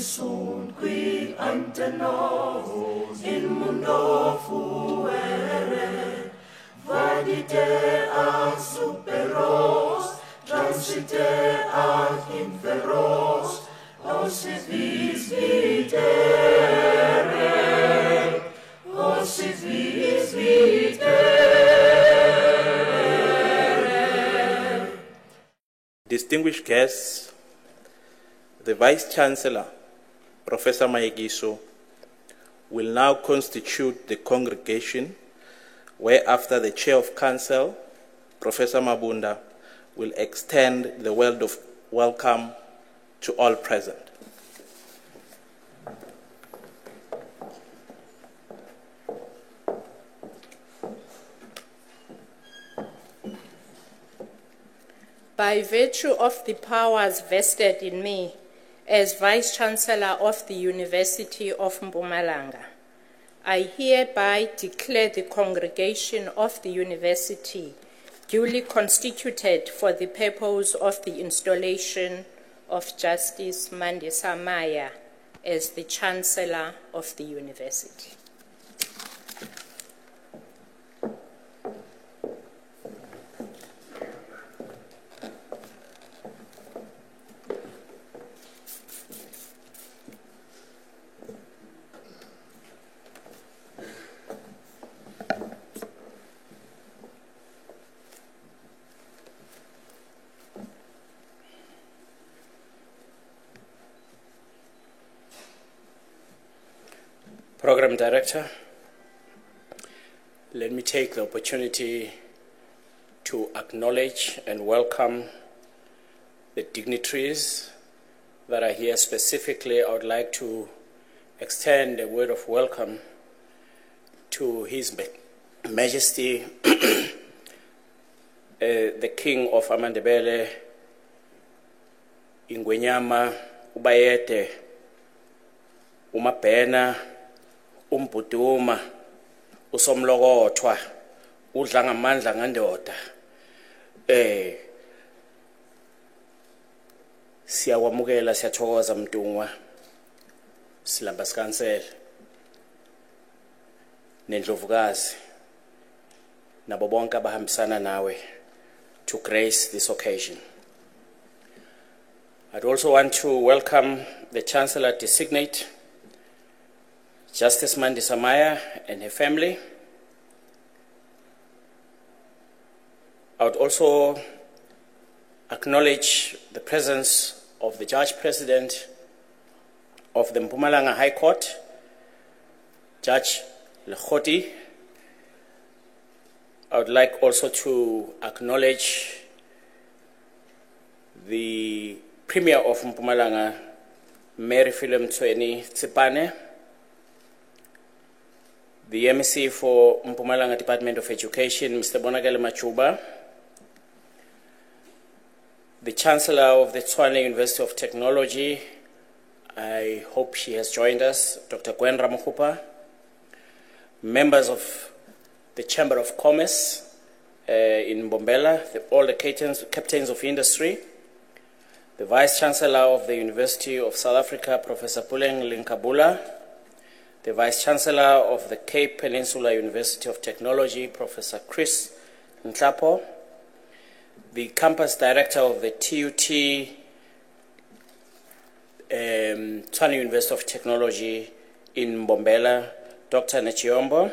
sunt qui ante nos in mundo fuere, vadite ad superos, transite ad inferos, osis vis vitere, osis vis vitere. Distinguished guests, the Vice-Chancellor, Professor Mayekiso, will now constitute the congregation, whereafter the Chair of Council, Professor Mabunda, will extend the word of welcome to all present. By virtue of the powers vested in me as Vice-Chancellor of the University of Mpumalanga, I hereby declare the congregation of the university duly constituted for the purpose of the installation of Justice Mandisa Maya as the Chancellor of the university. Program Director, let me take the opportunity to acknowledge and welcome the dignitaries that are here. Specifically, I would like to extend a word of welcome to His Majesty, the King of Amandebele, Ingwenyama, Ubayete, Umabhena, Umbuduma, Usomlokothwa, udla ngamandla ngendoda. Siyawamukela, siyathokoza Mtungwa, silamba sikansela, nendlovukazi, nabo bonke abahambisana nawe to grace this occasion. I'd also want to welcome the Chancellor Designate, Justice Mandisa Maya and her family. I would also acknowledge the presence of the Judge President of the Mpumalanga High Court, Judge Lekhoti. I would like also to acknowledge the Premier of Mpumalanga, Mary Philem Tshweni Tsipane, the MEC for Mpumalanga Department of Education, Mr. Bonakele Machuba, the Chancellor of the Tshwane University of Technology, I hope she has joined us, Dr. Gwen Ramokupa, members of the Chamber of Commerce in Mbombela, all the captains of industry, the Vice-Chancellor of the University of South Africa, Professor Puleng Linkabula, the Vice-Chancellor of the Cape Peninsula University of Technology, Professor Chris Nhlapo, the Campus Director of the TUT Tshwane University of Technology in Mbombela, Dr. Nechiombo.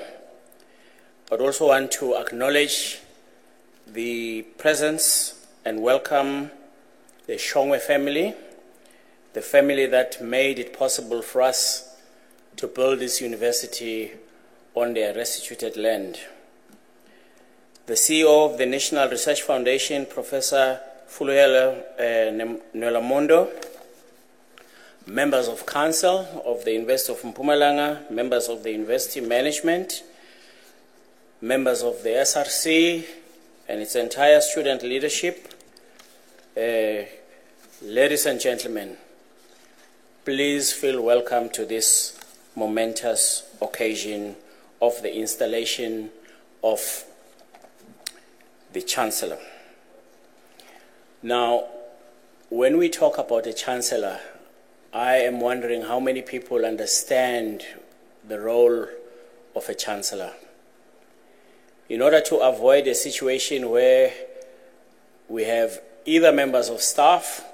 I'd also want to acknowledge the presence and welcome the Shongwe family, the family that made it possible for us to build this university on their restituted land. The CEO of the National Research Foundation, Professor Fuluyelo Nolamondo, members of Council of the University of Mpumalanga, members of the University Management, members of the SRC and its entire student leadership, ladies and gentlemen, please feel welcome to this momentous occasion of the installation of the Chancellor. Now, when we talk about a Chancellor, I am wondering how many people understand the role of a chancellor. In order to avoid a situation where we have either members of staff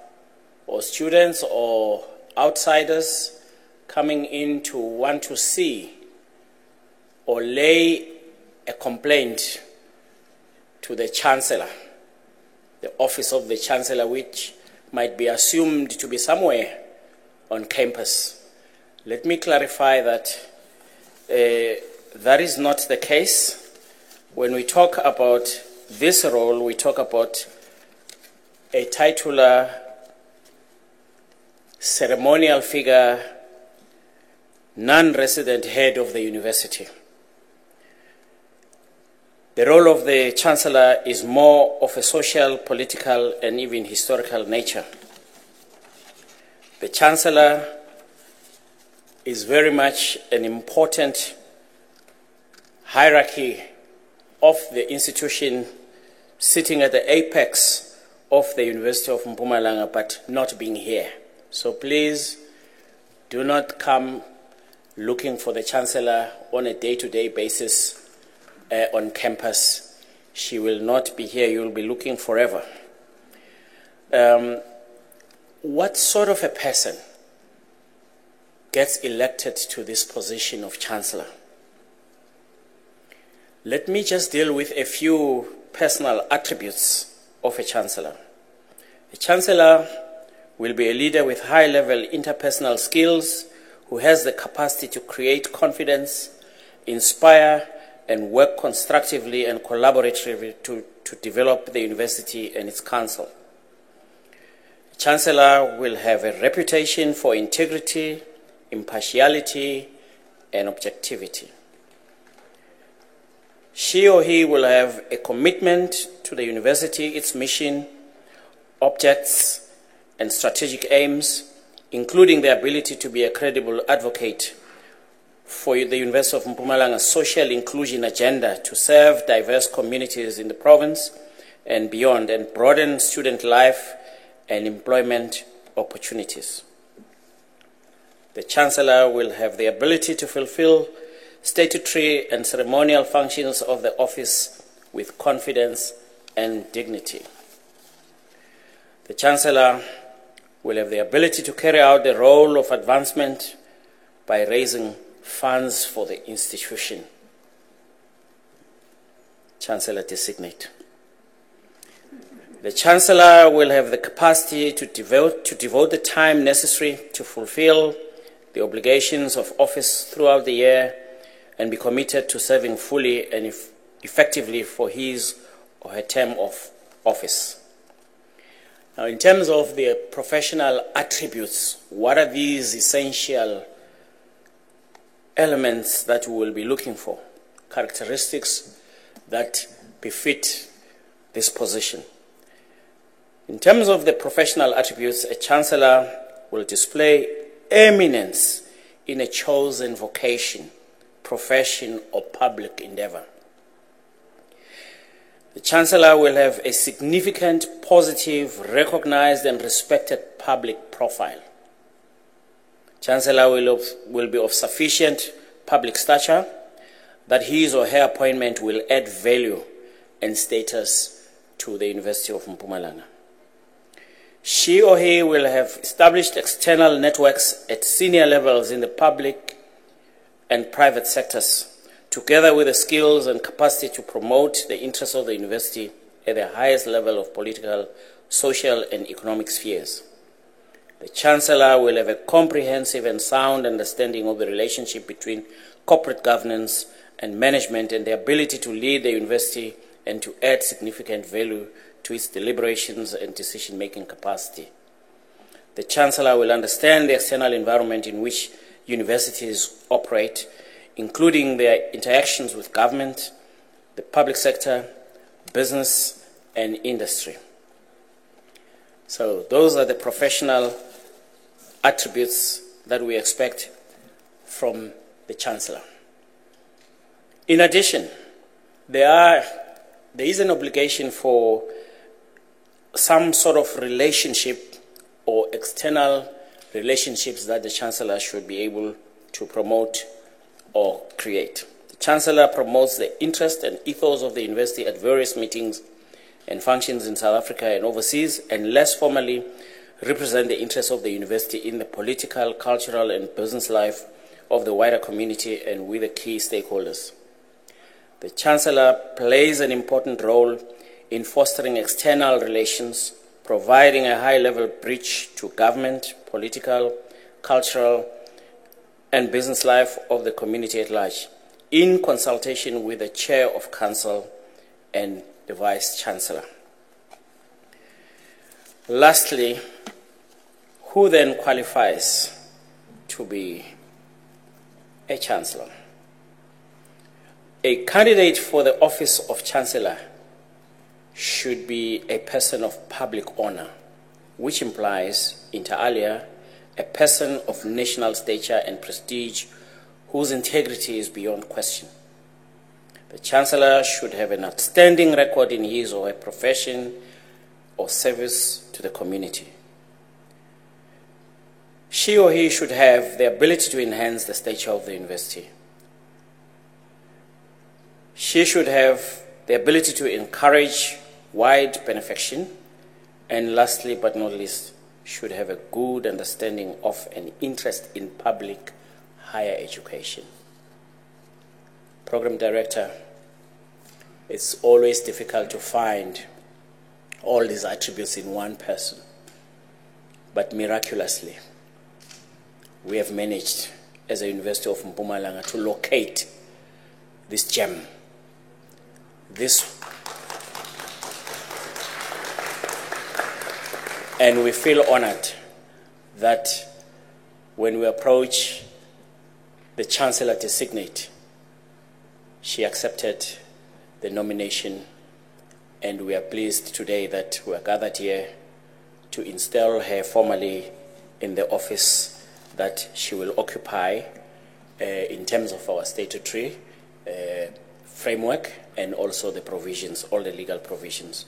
or students or outsiders coming in to want to see or lay a complaint to the chancellor, the office of the chancellor, which might be assumed to be somewhere on campus. Let me clarify that that is not the case. When we talk about this role, we talk about a titular, ceremonial figure, non-resident head of the university. The role of the chancellor is more of a social, political, and even historical nature. The chancellor is very much an important hierarchy of the institution, sitting at the apex of the University of Mpumalanga, but not being here. So please do not come looking for the chancellor on a day-to-day basis on campus. She will not be here. You will be looking forever. What sort of a person gets elected to this position of chancellor? Let me just deal with a few personal attributes of a chancellor. A chancellor will be a leader with high-level interpersonal skills who has the capacity to create confidence, inspire, and work constructively and collaboratively to develop the university and its council. The chancellor will have a reputation for integrity, impartiality, and objectivity. She or he will have a commitment to the university, its mission, objects, and strategic aims, including the ability to be a credible advocate for the University of Mpumalanga's social inclusion agenda to serve diverse communities in the province and beyond, and broaden student life and employment opportunities. The chancellor will have the ability to fulfill statutory and ceremonial functions of the office with confidence and dignity. The chancellor will have the ability to carry out the role of advancement by raising funds for the institution. Chancellor designate. The chancellor will have the capacity to devote the time necessary to fulfill the obligations of office throughout the year and be committed to serving fully and effectively for his or her term of office. Now, in terms of the professional attributes, what are these essential elements that we will be looking for? Characteristics that befit this position. In terms of the professional attributes, a chancellor will display eminence in a chosen vocation, profession, or public endeavor. The chancellor will have a significant, positive, recognized, and respected public profile. Chancellor will be of sufficient public stature that his or her appointment will add value and status to the University of Mpumalanga. She or he will have established external networks at senior levels in the public and private sectors, together with the skills and capacity to promote the interests of the university at the highest level of political, social, and economic spheres. The chancellor will have a comprehensive and sound understanding of the relationship between corporate governance and management and the ability to lead the university and to add significant value to its deliberations and decision-making capacity. The chancellor will understand the external environment in which universities operate, including their interactions with government, the public sector, business, and industry. So those are the professional attributes that we expect from the chancellor. In addition, there is an obligation for some sort of relationship or external relationships that the Chancellor should be able to promote or create. The Chancellor promotes the interest and ethos of the university at various meetings and functions in South Africa and overseas, and less formally represent the interests of the university in the political, cultural, and business life of the wider community and with the key stakeholders. The Chancellor plays an important role in fostering external relations, providing a high-level bridge to government, political, cultural, and business life of the community at large, in consultation with the Chair of Council and the Vice-Chancellor. Lastly, who then qualifies to be a Chancellor? A candidate for the office of Chancellor should be a person of public honor, which implies, inter alia, a person of national stature and prestige whose integrity is beyond question. The Chancellor should have an outstanding record in his or her profession or service to the community. She or he should have the ability to enhance the stature of the university. She should have the ability to encourage wide benefaction, and lastly but not least, should have a good understanding of and interest in public higher education. Program Director, it's always difficult to find all these attributes in one person, but miraculously, we have managed as a University of Mpumalanga to locate this gem. And we feel honored that when we approach the Chancellor designate, she accepted the nomination, and we are pleased today that we are gathered here to install her formally in the office that she will occupy in terms of our statutory framework and also the provisions, all the legal provisions.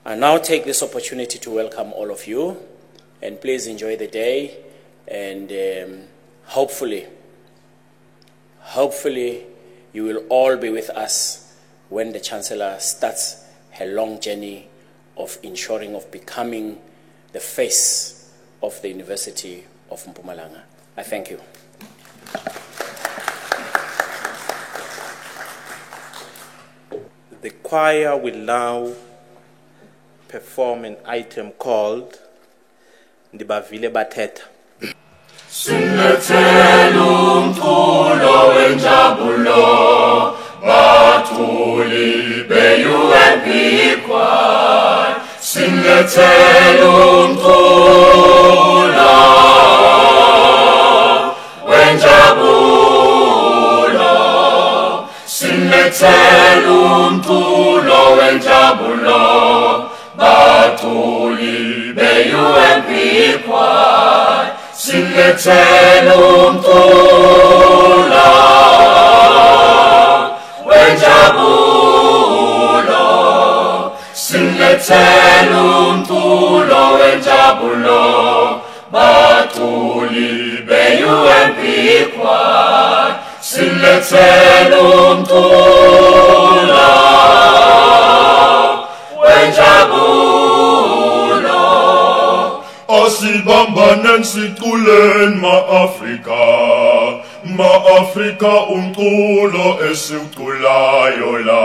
I now take this opportunity to welcome all of you, and please enjoy the day, and hopefully you will all be with us when the Chancellor starts her long journey of ensuring of becoming the face of the University of Mpumalanga. I thank you. The choir will now perform an item called Ndibavile Bateta. Sinlethela umculo wenjabulo bathuli be-UNB choir. Sinlethela umculo wenjabulo. Sinlethela umculo wenjabulo bathuli be-UNB choir. Sinlethela umculo wenjabulo. Sinlethela umculo wenjabulo bathuli be-UNB choir. Sinlethela umculo wenjabulo. Asibambanen siculen ma-Afrika umculo esiwuculayo la,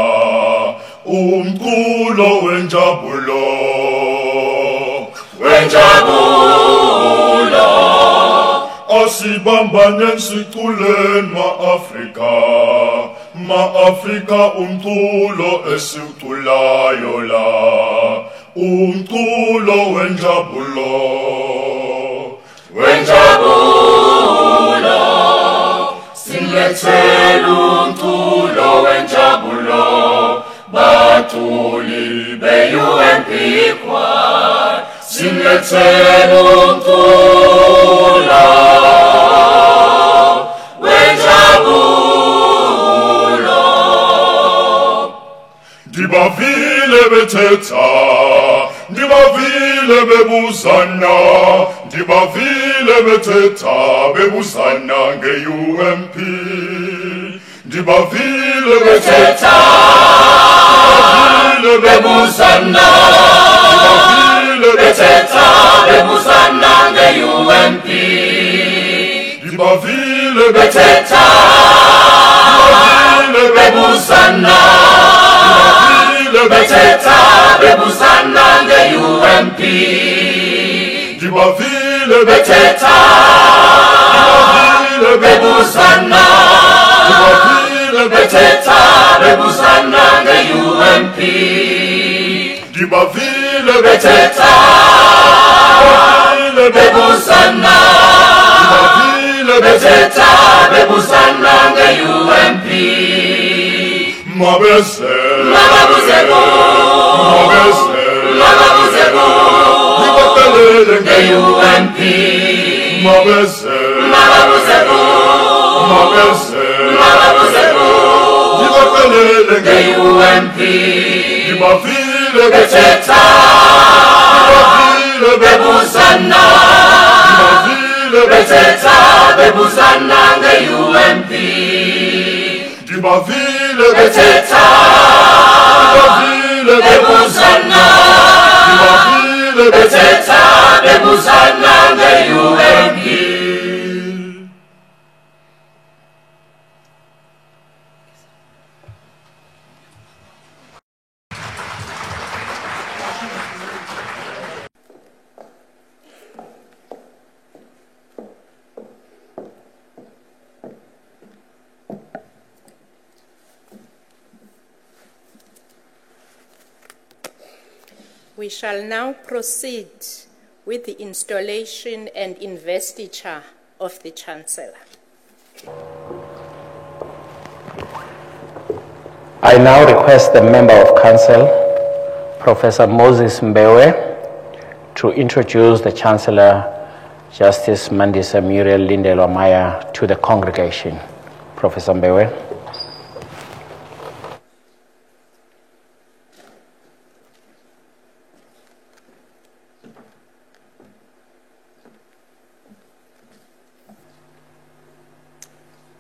umculo wenjabulo, wenjabulo. Asibambanen siculen ma-Afrika umculo esiwuculayo la, umculo wenjabulo, wenjabulo. Sinlethela umculo wenjabulo bathuli be-UNB choir. Sinlethela umculo wenjabulo. Ndibavile bethetha, ndibavile bebuzana, ndibavile Ndibavile bethetha bebuzana nge-UMP. Ndibavile bethetha bebuzana. Ndibavile bethetha bebuzana nge-UMP. Ndibavile bethetha bebuzana. Ndibavile bethetha bebuzana nge-UMP. Ndibavile bethetha bebuzana. Ndibavile bethetha bebuzana nge-UMP. Ndibavile bethetha bebuzana. Ndibavile bethetha bebuzana nge-UMP. Mabeze mababuzeko mababuzeko Ndibapelele nge-UMP. Mabeze mababuzeko mababuzeko Ndibapelele nge-UMP. Ndibavile bethetha ndibavile bebuzana. Ndibavile bethetha bebuzana nge-UMP. Ndibavile bethetha ndibavile bebuzana. Ndibavile bethetha bebuzana nge-UMP. We shall now proceed with the installation and investiture of the Chancellor. I now request the Member of Council, Professor Moses Mbewe, to introduce the Chancellor, Justice Mandisa Muriel Lindelwa Maya, to the congregation. Professor Mbewe.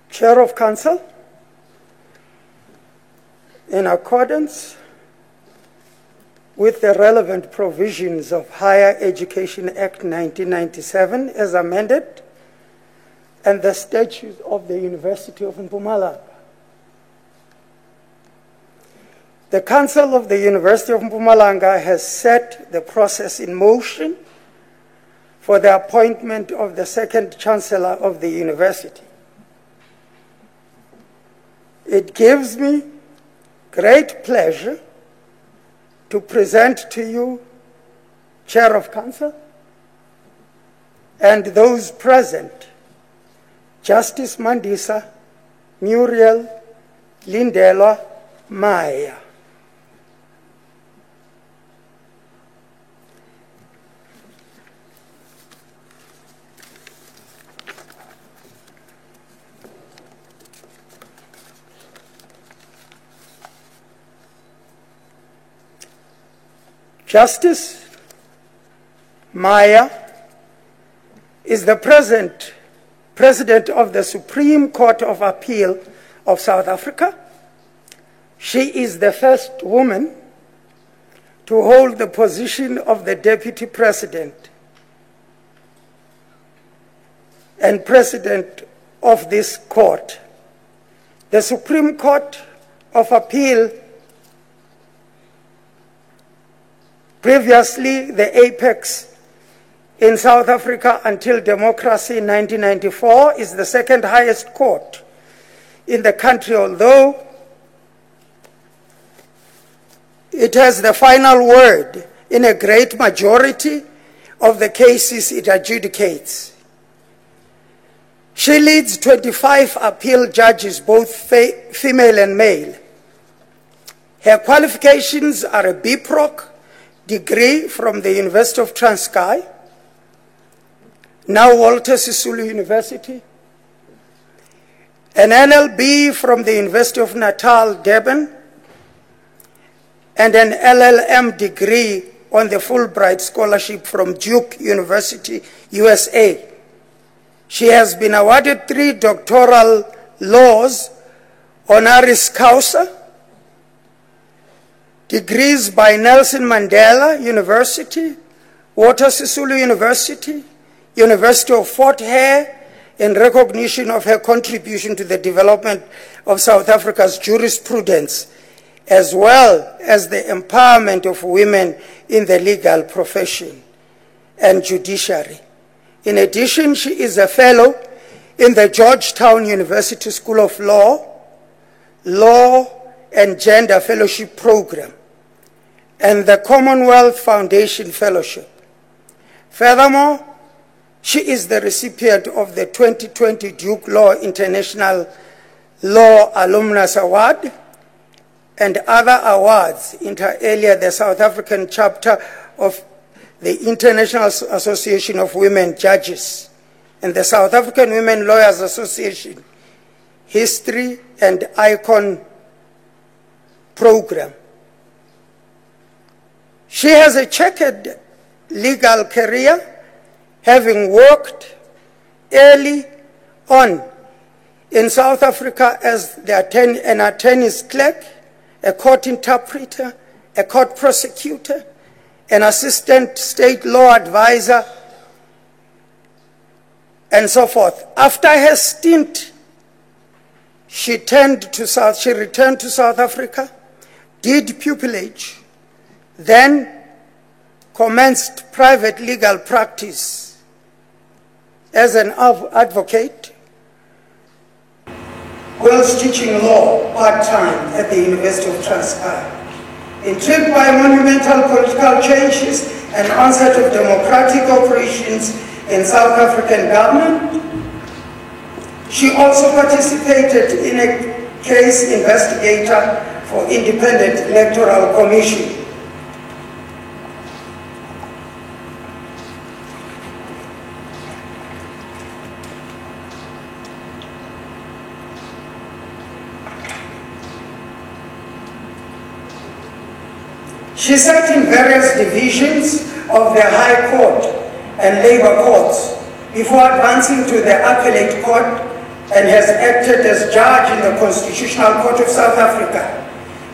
Chair of Council, in accordance with the relevant provisions of Higher Education Act 1997 as amended and the statutes of the University of Mpumalanga, the Council of the University of Mpumalanga has set the process in motion for the appointment of the second Chancellor of the University. It gives me great pleasure to present to you, Chair of Council, and those present, Justice Mandisa Muriel Lindelwa Maya. Justice Maya is the President of the Supreme Court of Appeal of South Africa. She is the first woman to hold the position of the Deputy President and President of this court. The Supreme Court of Appeal, previously the apex in South Africa until democracy in 1994, is the second highest court in the country, although it has the final word in a great majority of the cases it adjudicates. She leads 25 appeal judges, both female and male. Her qualifications are a BProc degree from the University of Transkei, now Walter Sisulu University, an LLB from the University of Natal, Durban, and an LLM degree on the Fulbright Scholarship from Duke University, USA. She has been awarded 3 doctoral laws, honoris causa, degrees by Nelson Mandela University, Walter Sisulu University, University of Fort Hare, in recognition of her contribution to the development of South Africa's jurisprudence, as well as the empowerment of women in the legal profession and judiciary. In addition, she is a fellow in the Georgetown University School of Law and Gender Fellowship Program, and the Commonwealth Foundation Fellowship. Furthermore, she is the recipient of the 2020 Duke Law International Law Alumnus Award and other awards, inter alia the South African chapter of the International Association of Women Judges and the South African Women Lawyers Association History and Icon Program. She has a checkered legal career, having worked early on in South Africa as an attorney's clerk, a court interpreter, a court prosecutor, an assistant state law advisor, and so forth. After her stint, she returned to South Africa, did pupillage, then commenced private legal practice as an advocate, whilst teaching law part-time at the University of Transkei. Intrigued by monumental political changes and onset of democratic operations in South African government, she also participated in a case investigator for Independent Electoral Commission. She sat in various divisions of the High Court and Labour Courts before advancing to the Appellate Court, and has acted as judge in the Constitutional Court of South Africa,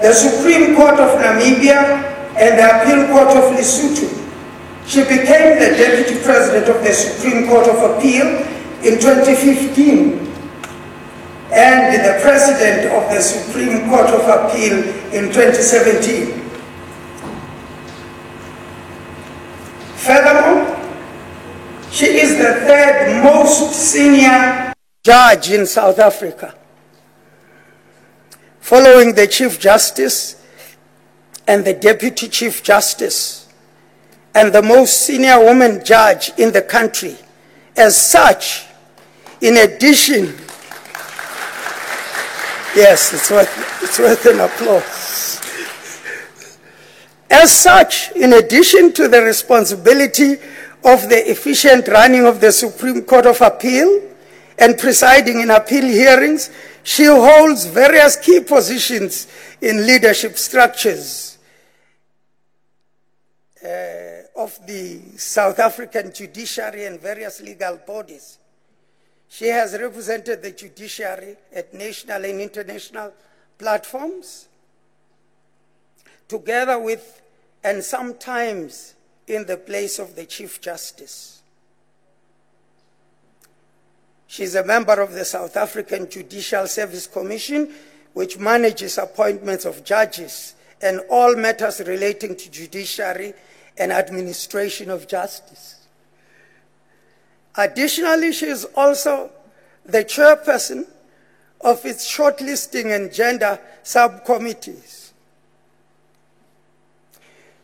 the Supreme Court of Namibia, and the Appeal Court of Lesotho. She became the Deputy President of the Supreme Court of Appeal in 2015 and the President of the Supreme Court of Appeal in 2017. Furthermore, she is the 3rd most senior judge in South Africa, following the Chief Justice and the Deputy Chief Justice, and the most senior woman judge in the country. As such, in addition, yes, it's worth an applause. As such, in addition to the responsibility of the efficient running of the Supreme Court of Appeal and presiding in appeal hearings, she holds various key positions in leadership structures of the South African judiciary and various legal bodies. She has represented the judiciary at national and international platforms, together with and sometimes in the place of the Chief Justice. She's a member of the South African Judicial Service Commission, which manages appointments of judges and all matters relating to judiciary and administration of justice. Additionally, she is also the chairperson of its shortlisting and gender subcommittees.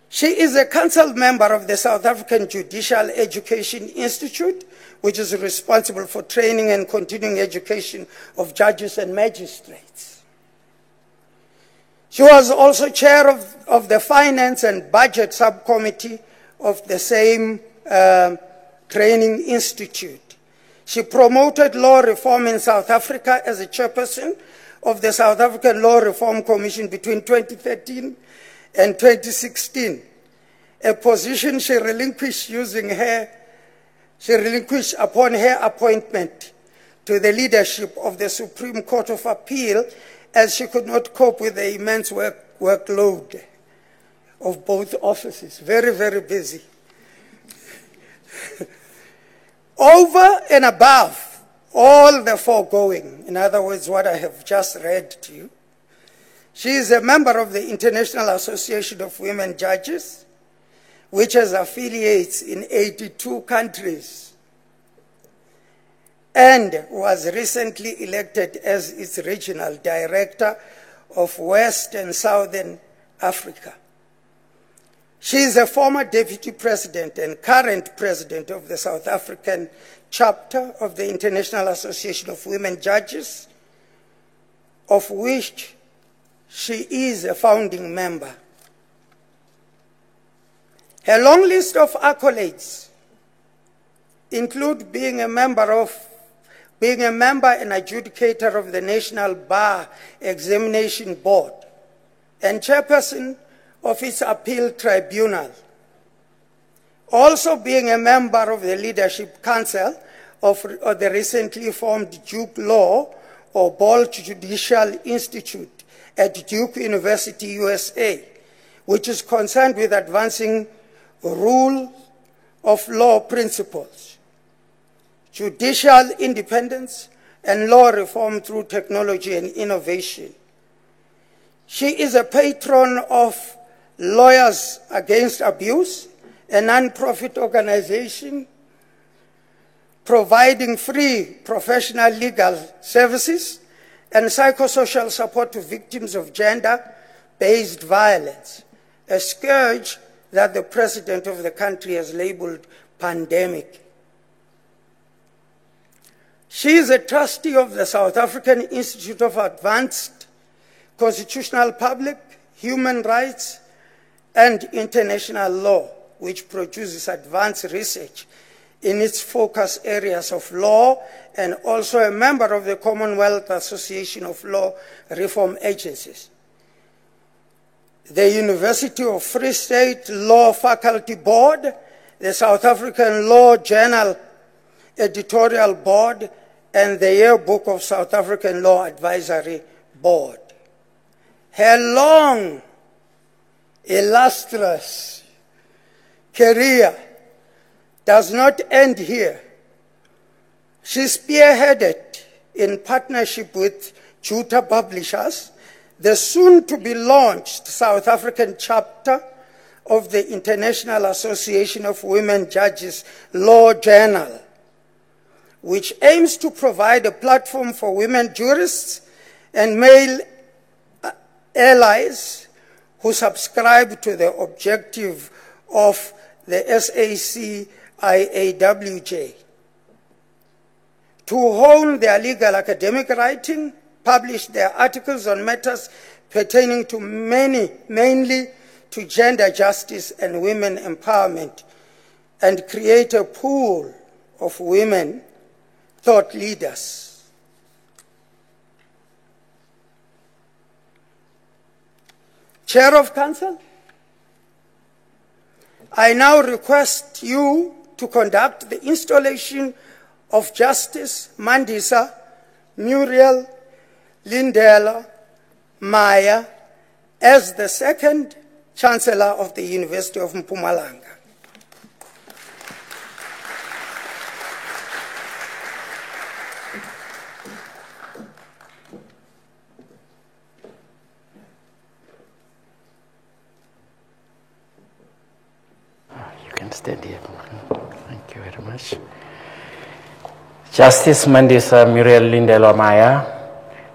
She is a council member of the South African Judicial Education Institute, which is responsible for training and continuing education of judges and magistrates. She was also chair of the Finance and Budget Subcommittee of the same training institute. She promoted law reform in South Africa as a chairperson of the South African Law Reform Commission between 2013 and 2016, a position she relinquished using her she relinquished upon her appointment to the leadership of the Supreme Court of Appeal, as she could not cope with the immense workload of both offices. Very, very busy. Over and above all the foregoing, in other words, what I have just read to you, she is a member of the International Association of Women Judges, which has affiliates in 82 countries, and was recently elected as its regional director of West and Southern Africa. She is a former deputy president and current president of the South African chapter of the International Association of Women Judges, of which she is a founding member. Her long list of accolades include being a member and adjudicator of the National Bar Examination Board and chairperson of its appeal tribunal. Also being a member of the Leadership Council of the recently formed Duke Law or Bolt Judicial Institute at Duke University, USA, which is concerned with advancing rule of law principles, judicial independence, and law reform through technology and innovation. She is a patron of Lawyers Against Abuse, a non-profit organization providing free professional legal services and psychosocial support to victims of gender-based violence, a scourge that the President of the country has labeled pandemic. She is a trustee of the South African Institute of Advanced Constitutional Public, Human Rights, and International Law, which produces advanced research in its focus areas of law, and also a member of the Commonwealth Association of Law Reform Agencies. The University of Free State Law Faculty Board, the South African Law Journal Editorial Board, and the Yearbook of South African Law Advisory Board. Her long, illustrious career does not end here. She spearheaded, in partnership with Juta Publishers, the soon-to-be-launched South African chapter of the International Association of Women Judges Law Journal, which aims to provide a platform for women jurists and male allies who subscribe to the objective of the SACIAWJ to hone their legal academic writing, publish their articles on matters pertaining to mainly to gender justice and women empowerment, and create a pool of women thought leaders. Chair of Council, I now request you to conduct the installation of Justice Mandisa Muriel Lindela Maya as the second Chancellor of the University of Mpumalanga. You can stand here. Thank you very much. Justice Mandisa Muriel Lindela Maya,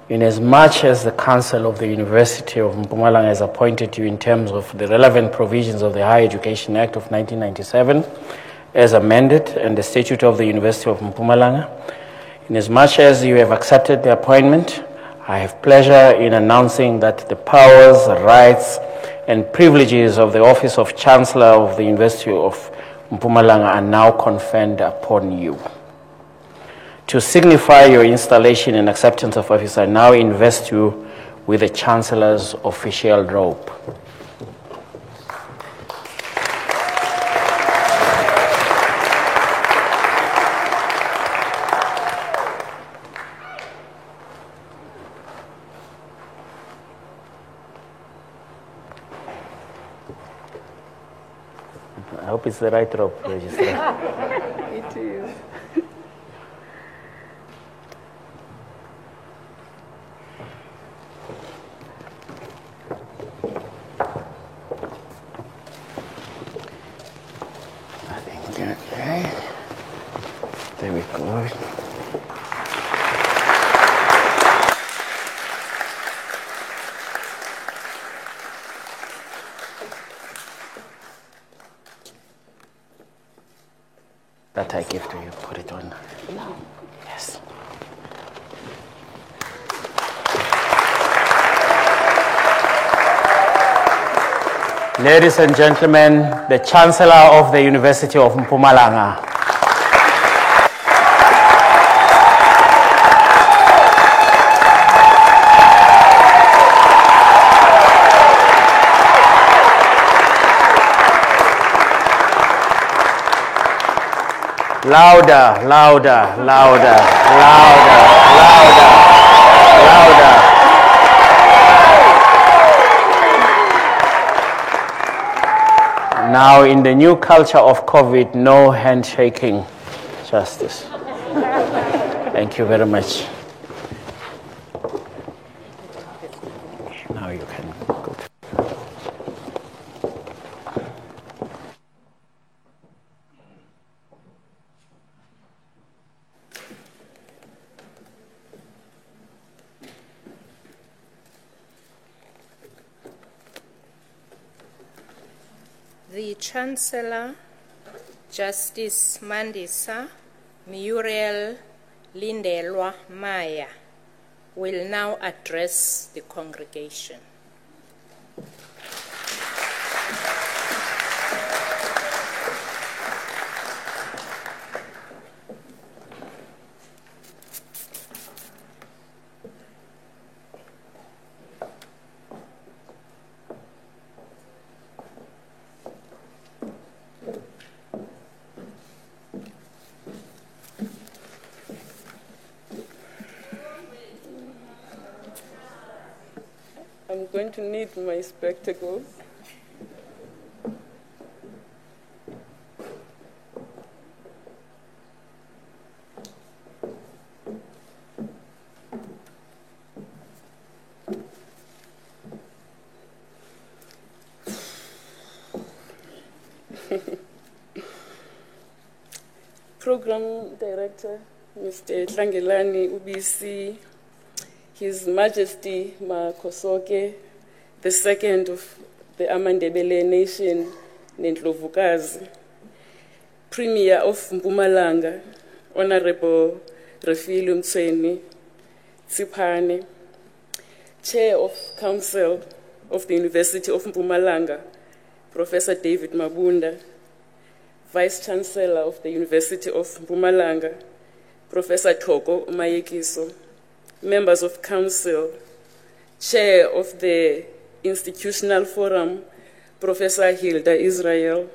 inasmuch as the Council of the University of Mpumalanga has appointed you in terms of the relevant provisions of the Higher Education Act of 1997, as amended, and the Statute of the University of Mpumalanga, inasmuch as you have accepted the appointment, I have pleasure in announcing that the powers, rights, and privileges of the Office of Chancellor of the University of Mpumalanga are now conferred upon you. To signify your installation and acceptance of office, I now invest you with the Chancellor's official robe. hope it's the right rope, Registrar. It is. I think, okay. There we go. That I give to you, put it on. Yes. Ladies and gentlemen, the Chancellor of the University of Mpumalanga. Louder, louder, louder, louder, louder, louder. Now, in the new culture of COVID, no handshaking, Justice. Thank you very much. Now you can go. The Chancellor, Justice Mandisa Muriel Lindelwa Maya, will now address the congregation. I'm going to need my spectacles. Program Director, Mr. Tlangelani Ubisi, His Majesty Makosoke, the second of the Amandebele Nation, Nendlovukazi, Premier of Mpumalanga, Honorable Refilwe Mtsweni Tsipane, Chair of Council of the University of Mpumalanga, Professor David Mabunda, Vice Chancellor of the University of Mpumalanga, Professor Thoko Mayekiso, members of Council, Chair of the Institutional Forum, Professor Hilda Israel,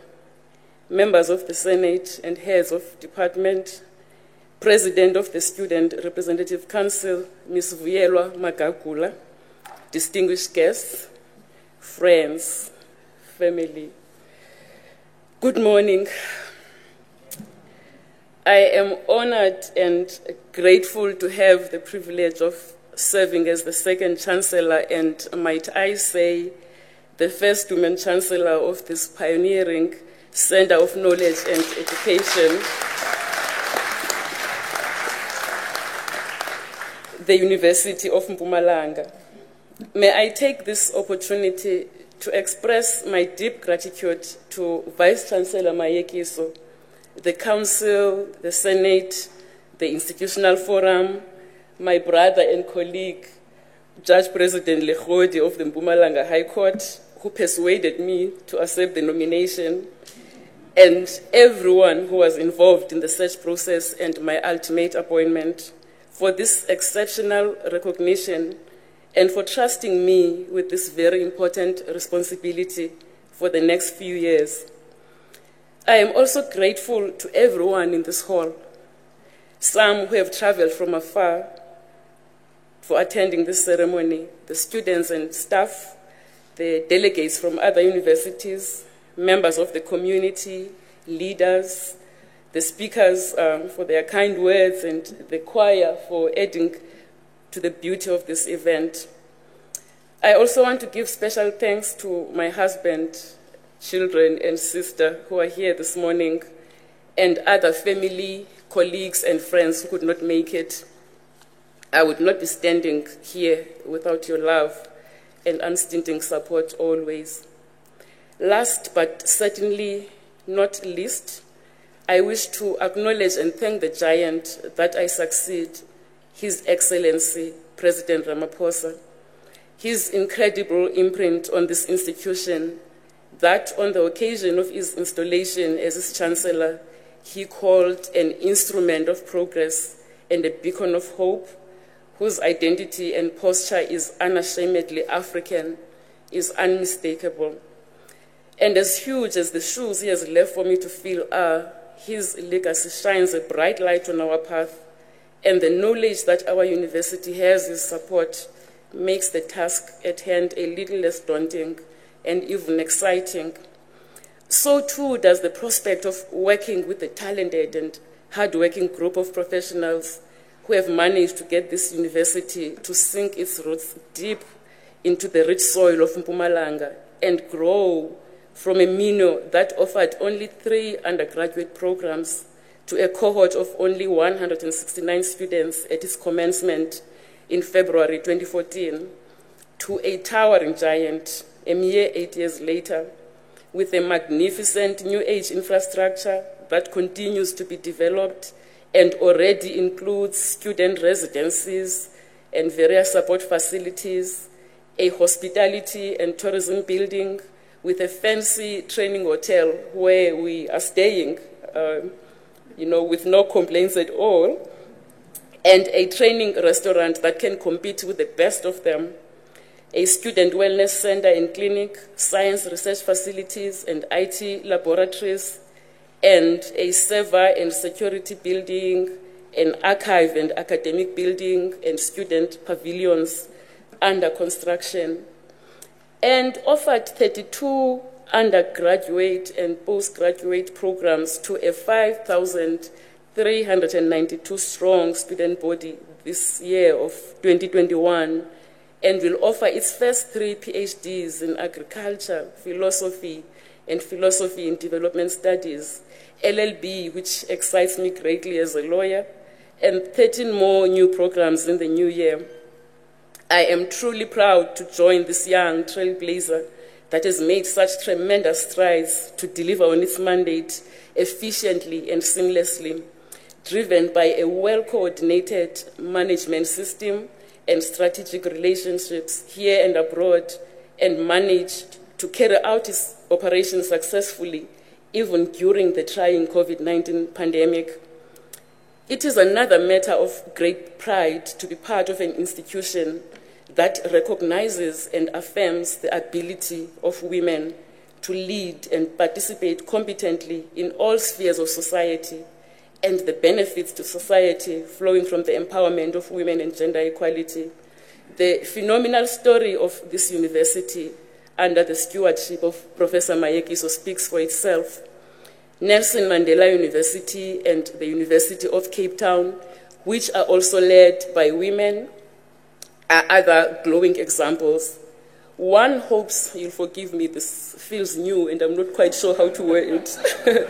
members of the Senate and heads of department, President of the Student Representative Council, Ms. Vuyelwa Magagula, distinguished guests, friends, family. Good morning. I am honored and grateful to have the privilege of serving as the second Chancellor and, might I say, the first woman Chancellor of this pioneering Center of Knowledge and Education, the University of Mpumalanga. May I take this opportunity to express my deep gratitude to Vice Chancellor Mayekiso, the Council, the Senate, the Institutional Forum, my brother and colleague, Judge President Lekhodi of the Mpumalanga High Court, who persuaded me to accept the nomination, and everyone who was involved in the search process and my ultimate appointment, for this exceptional recognition and for trusting me with this very important responsibility for the next few years. I am also grateful to everyone in this hall, some who have traveled from afar for attending this ceremony, the students and staff, the delegates from other universities, members of the community, leaders, the speakers for their kind words, and the choir for adding to the beauty of this event. I also want to give special thanks to my husband, children, and sister who are here this morning, and other family, colleagues, and friends who could not make it. I would not be standing here without your love and unstinting support always. Last but certainly not least, I wish to acknowledge and thank the giant that I succeed, His Excellency, President Ramaphosa. His incredible imprint on this institution that on the occasion of his installation as its Chancellor, he called an instrument of progress and a beacon of hope, whose identity and posture is unashamedly African, is unmistakable. And as huge as the shoes he has left for me to fill are, his legacy shines a bright light on our path, and the knowledge that our university has his support makes the task at hand a little less daunting and even exciting. So too does the prospect of working with a talented and hard-working group of professionals who have managed to get this university to sink its roots deep into the rich soil of Mpumalanga and grow from a minnow that offered only 3 undergraduate programs to a cohort of only 169 students at its commencement in February 2014, to a towering giant a mere 8 years later, with a magnificent new age infrastructure that continues to be developed and already includes student residencies and various support facilities, a hospitality and tourism building with a fancy training hotel where we are staying, with no complaints at all, and a training restaurant that can compete with the best of them, a student wellness center and clinic, science research facilities and IT laboratories, and a server and security building, an archive and academic building, and student pavilions under construction, and offered 32 undergraduate and postgraduate programs to a 5,392 strong student body this year of 2021, and will offer its first 3 PhDs in agriculture, philosophy, and philosophy in development studies, LLB, which excites me greatly as a lawyer, and 13 more new programs in the new year. I am truly proud to join this young trailblazer that has made such tremendous strides to deliver on its mandate efficiently and seamlessly, driven by a well-coordinated management system and strategic relationships here and abroad, and managed to carry out its operations successfully even during the trying COVID-19 pandemic. It is another matter of great pride to be part of an institution that recognizes and affirms the ability of women to lead and participate competently in all spheres of society, and the benefits to society flowing from the empowerment of women and gender equality. The phenomenal story of this university under the stewardship of Professor Mayekiso speaks for itself. Nelson Mandela University and the University of Cape Town, which are also led by women, are other glowing examples. One hopes, you'll forgive me, this feels new and I'm not quite sure how to word it.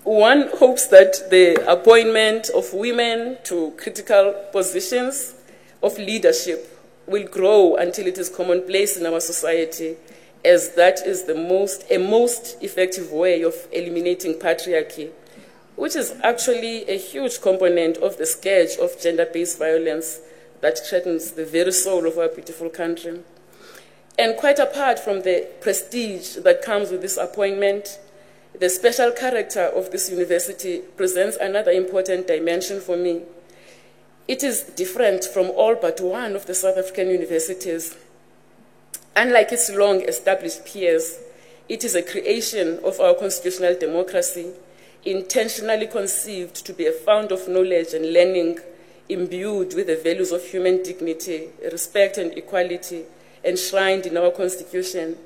One hopes that the appointment of women to critical positions of leadership will grow until it is commonplace in our society, as that is a most effective way of eliminating patriarchy, which is actually a huge component of the scourge of gender-based violence that threatens the very soul of our beautiful country. And quite apart from the prestige that comes with this appointment, the special character of this university presents another important dimension for me. It is different from all but one of the South African universities. Unlike its long-established peers, it is a creation of our constitutional democracy, intentionally conceived to be a fount of knowledge and learning, imbued with the values of human dignity, respect, and equality, enshrined in our Constitution,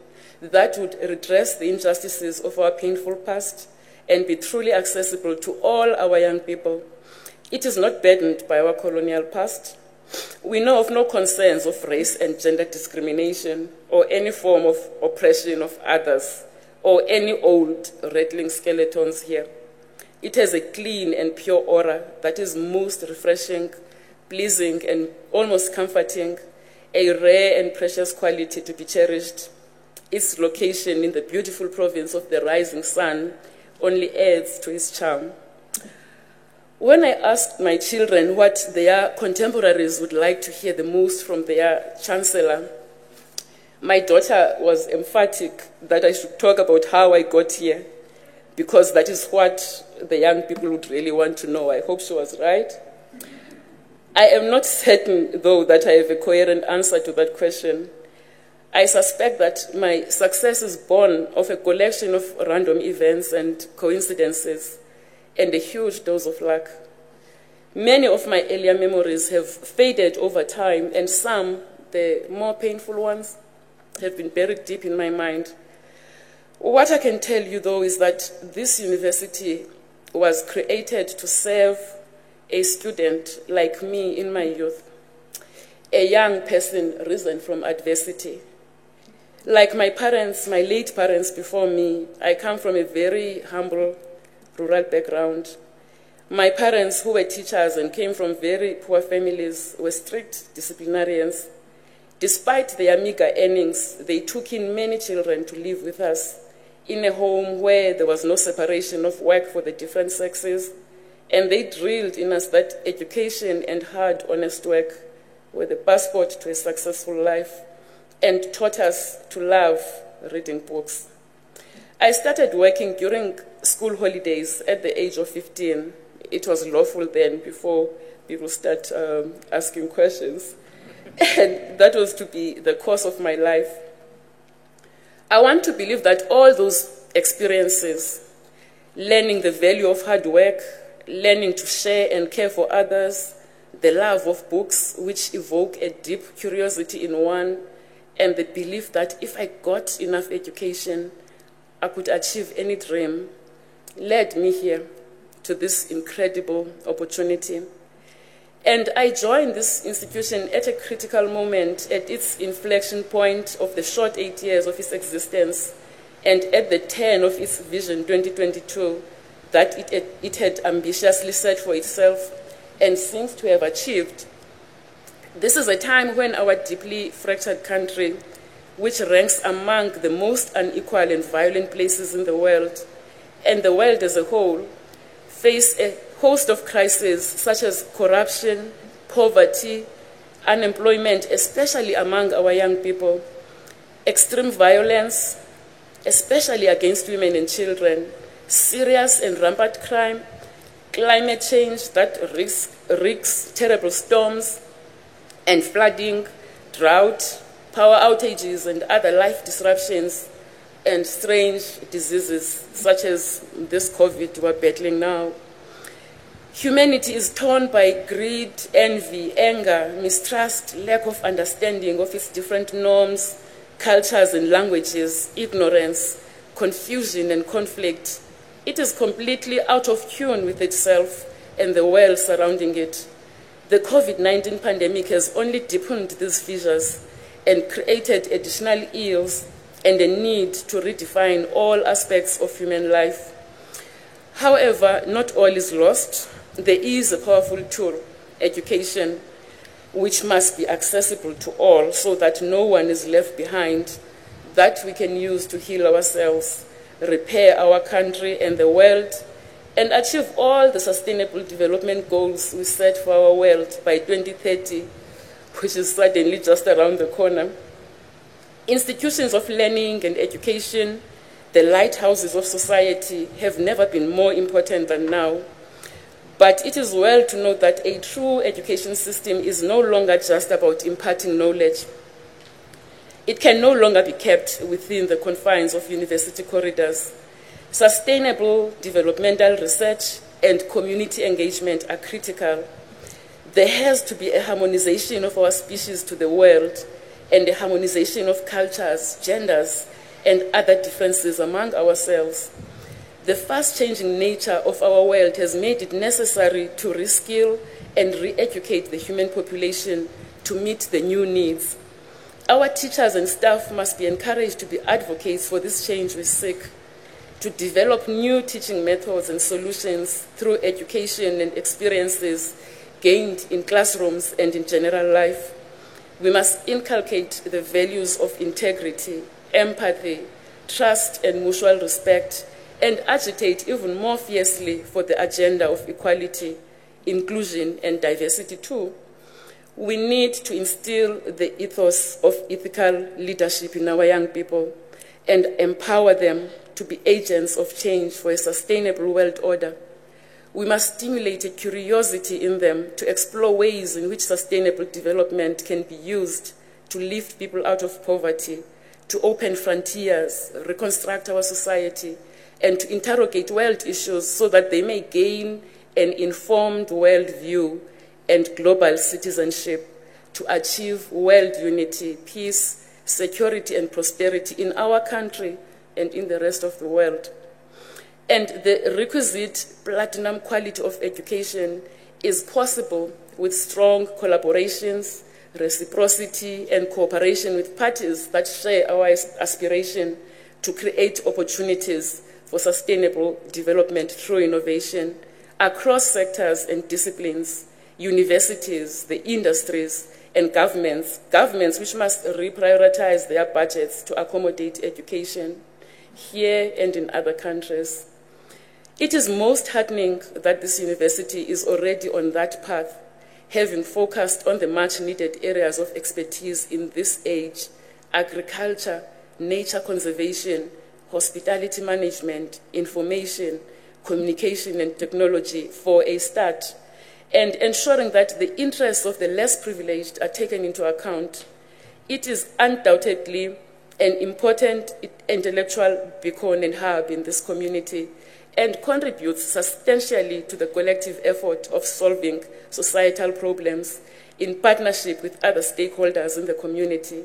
that would redress the injustices of our painful past and be truly accessible to all our young people. It is not burdened by our colonial past. We know of no concerns of race and gender discrimination or any form of oppression of others or any old rattling skeletons here. It has a clean and pure aura that is most refreshing, pleasing, and almost comforting, a rare and precious quality to be cherished. Its location in the beautiful province of the rising sun only adds to its charm. When I asked my children what their contemporaries would like to hear the most from their chancellor, my daughter was emphatic that I should talk about how I got here, because that is what the young people would really want to know. I hope she was right. I am not certain, though, that I have a coherent answer to that question. I suspect that my success is born of a collection of random events and coincidences and a huge dose of luck. Many of my earlier memories have faded over time, and some, the more painful ones, have been buried deep in my mind. What I can tell you, though, is that this university was created to serve a student like me in my youth, a young person risen from adversity. Like my parents, my late parents before me, I come from a very humble rural background. My parents, who were teachers and came from very poor families, were strict disciplinarians. Despite their meager earnings, they took in many children to live with us in a home where there was no separation of work for the different sexes, and they drilled in us that education and hard, honest work were the passport to a successful life, and taught us to love reading books. I started working during school holidays at the age of 15. It was lawful then, before people start asking questions. And that was to be the course of my life. I want to believe that all those experiences, learning the value of hard work, learning to share and care for others, the love of books, which evoke a deep curiosity in one, and the belief that if I got enough education, I could achieve any dream, led me here to this incredible opportunity. And I joined this institution at a critical moment, at its inflection point of the short 8 years of its existence, and at the turn of its vision 2022 that it had ambitiously set for itself and seems to have achieved. This is a time when our deeply fractured country, which ranks among the most unequal and violent places in the world, and the world as a whole, face a host of crises such as corruption, poverty, unemployment, especially among our young people, extreme violence, especially against women and children, serious and rampant crime, climate change that wreaks terrible storms and flooding, drought, power outages, and other life disruptions, and strange diseases such as this COVID we're battling now. Humanity is torn by greed, envy, anger, mistrust, lack of understanding of its different norms, cultures and languages, ignorance, confusion and conflict. It is completely out of tune with itself and the world surrounding it. The COVID-19 pandemic has only deepened these fissures and created additional ills and a need to redefine all aspects of human life. However, not all is lost. There is a powerful tool, education, which must be accessible to all so that no one is left behind, that we can use to heal ourselves, repair our country and the world, and achieve all the sustainable development goals we set for our world by 2030, which is suddenly just around the corner. Institutions of learning and education, the lighthouses of society, have never been more important than now. But it is well to note that a true education system is no longer just about imparting knowledge. It can no longer be kept within the confines of university corridors. Sustainable developmental research and community engagement are critical. There has to be a harmonization of our species to the world and a harmonization of cultures, genders, and other differences among ourselves. The fast-changing nature of our world has made it necessary to reskill and re-educate the human population to meet the new needs. Our teachers and staff must be encouraged to be advocates for this change we seek, to develop new teaching methods and solutions through education and experiences gained in classrooms and in general life. We must inculcate the values of integrity, empathy, trust, and mutual respect, and agitate even more fiercely for the agenda of equality, inclusion, and diversity too. We need to instill the ethos of ethical leadership in our young people and empower them to be agents of change for a sustainable world order. We must stimulate a curiosity in them to explore ways in which sustainable development can be used to lift people out of poverty, to open frontiers, reconstruct our society, and to interrogate world issues so that they may gain an informed world view and global citizenship to achieve world unity, peace, security, and prosperity in our country and in the rest of the world. And the requisite platinum quality of education is possible with strong collaborations, reciprocity, and cooperation with parties that share our aspiration to create opportunities for sustainable development through innovation across sectors and disciplines, universities, the industries, and governments which must reprioritize their budgets to accommodate education here and in other countries. It is most heartening that this university is already on that path, having focused on the much-needed areas of expertise in this age: agriculture, nature conservation, hospitality management, information, communication, and technology for a start, and ensuring that the interests of the less privileged are taken into account. It is undoubtedly an important intellectual beacon and hub in this community and contributes substantially to the collective effort of solving societal problems in partnership with other stakeholders in the community.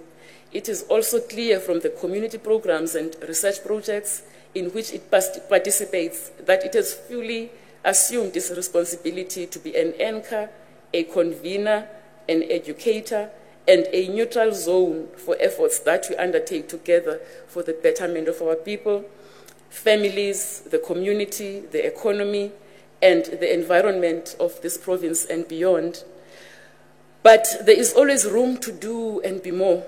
It is also clear from the community programs and research projects in which it participates that it has fully assumed its responsibility to be an anchor, a convener, an educator, and a neutral zone for efforts that we undertake together for the betterment of our people, families, the community, the economy, and the environment of this province and beyond. But there is always room to do and be more.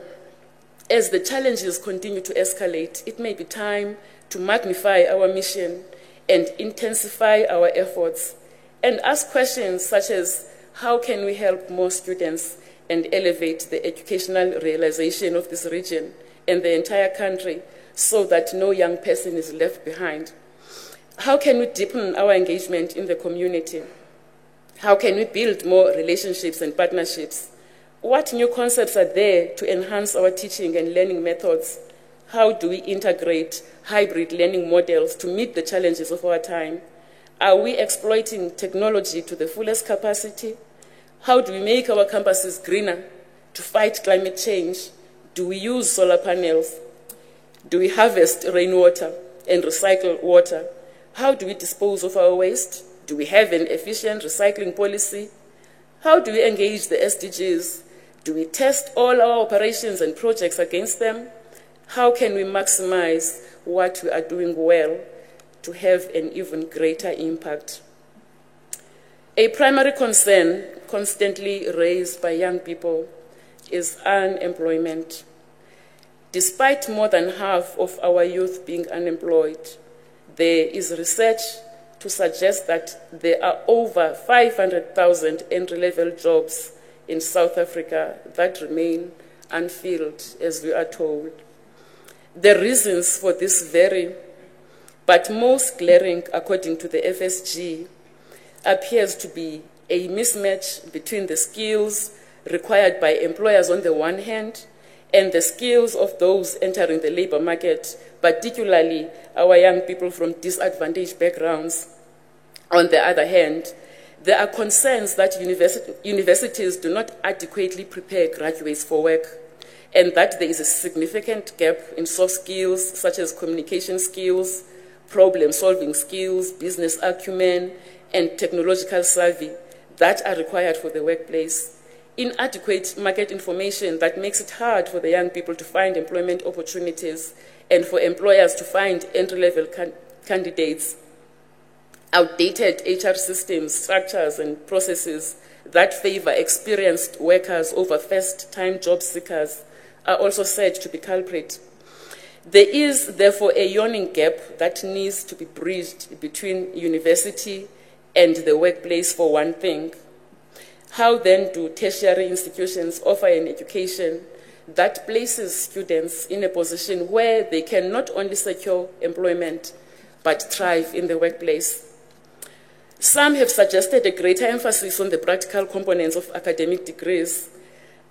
As the challenges continue to escalate, it may be time to magnify our mission and intensify our efforts and ask questions such as, how can we help more students and elevate the educational realization of this region and the entire country so that no young person is left behind? How can we deepen our engagement in the community? How can we build more relationships and partnerships? What new concepts are there to enhance our teaching and learning methods? How do we integrate hybrid learning models to meet the challenges of our time? Are we exploiting technology to the fullest capacity? How do we make our campuses greener to fight climate change? Do we use solar panels? Do we harvest rainwater and recycle water? How do we dispose of our waste? Do we have an efficient recycling policy? How do we engage the SDGs? Do we test all our operations and projects against them? How can we maximize what we are doing well to have an even greater impact? A primary concern constantly raised by young people is unemployment. Despite more than half of our youth being unemployed, there is research to suggest that there are over 500,000 entry-level jobs in South Africa that remain unfilled, as we are told. The reasons for this vary, but most glaring, according to the FSG, appears to be a mismatch between the skills required by employers on the one hand and the skills of those entering the labor market, particularly our young people from disadvantaged backgrounds. On the other hand, there are concerns that universities do not adequately prepare graduates for work, and that there is a significant gap in soft skills such as communication skills, problem-solving skills, business acumen, and technological savvy that are required for the workplace. Inadequate market information that makes it hard for the young people to find employment opportunities and for employers to find entry-level candidates. Outdated HR systems, structures, and processes that favor experienced workers over first-time job seekers are also said to be culprit. There is, therefore, a yawning gap that needs to be bridged between university and the workplace for one thing. How then do tertiary institutions offer an education that places students in a position where they can not only secure employment, but thrive in the workplace? Some have suggested a greater emphasis on the practical components of academic degrees.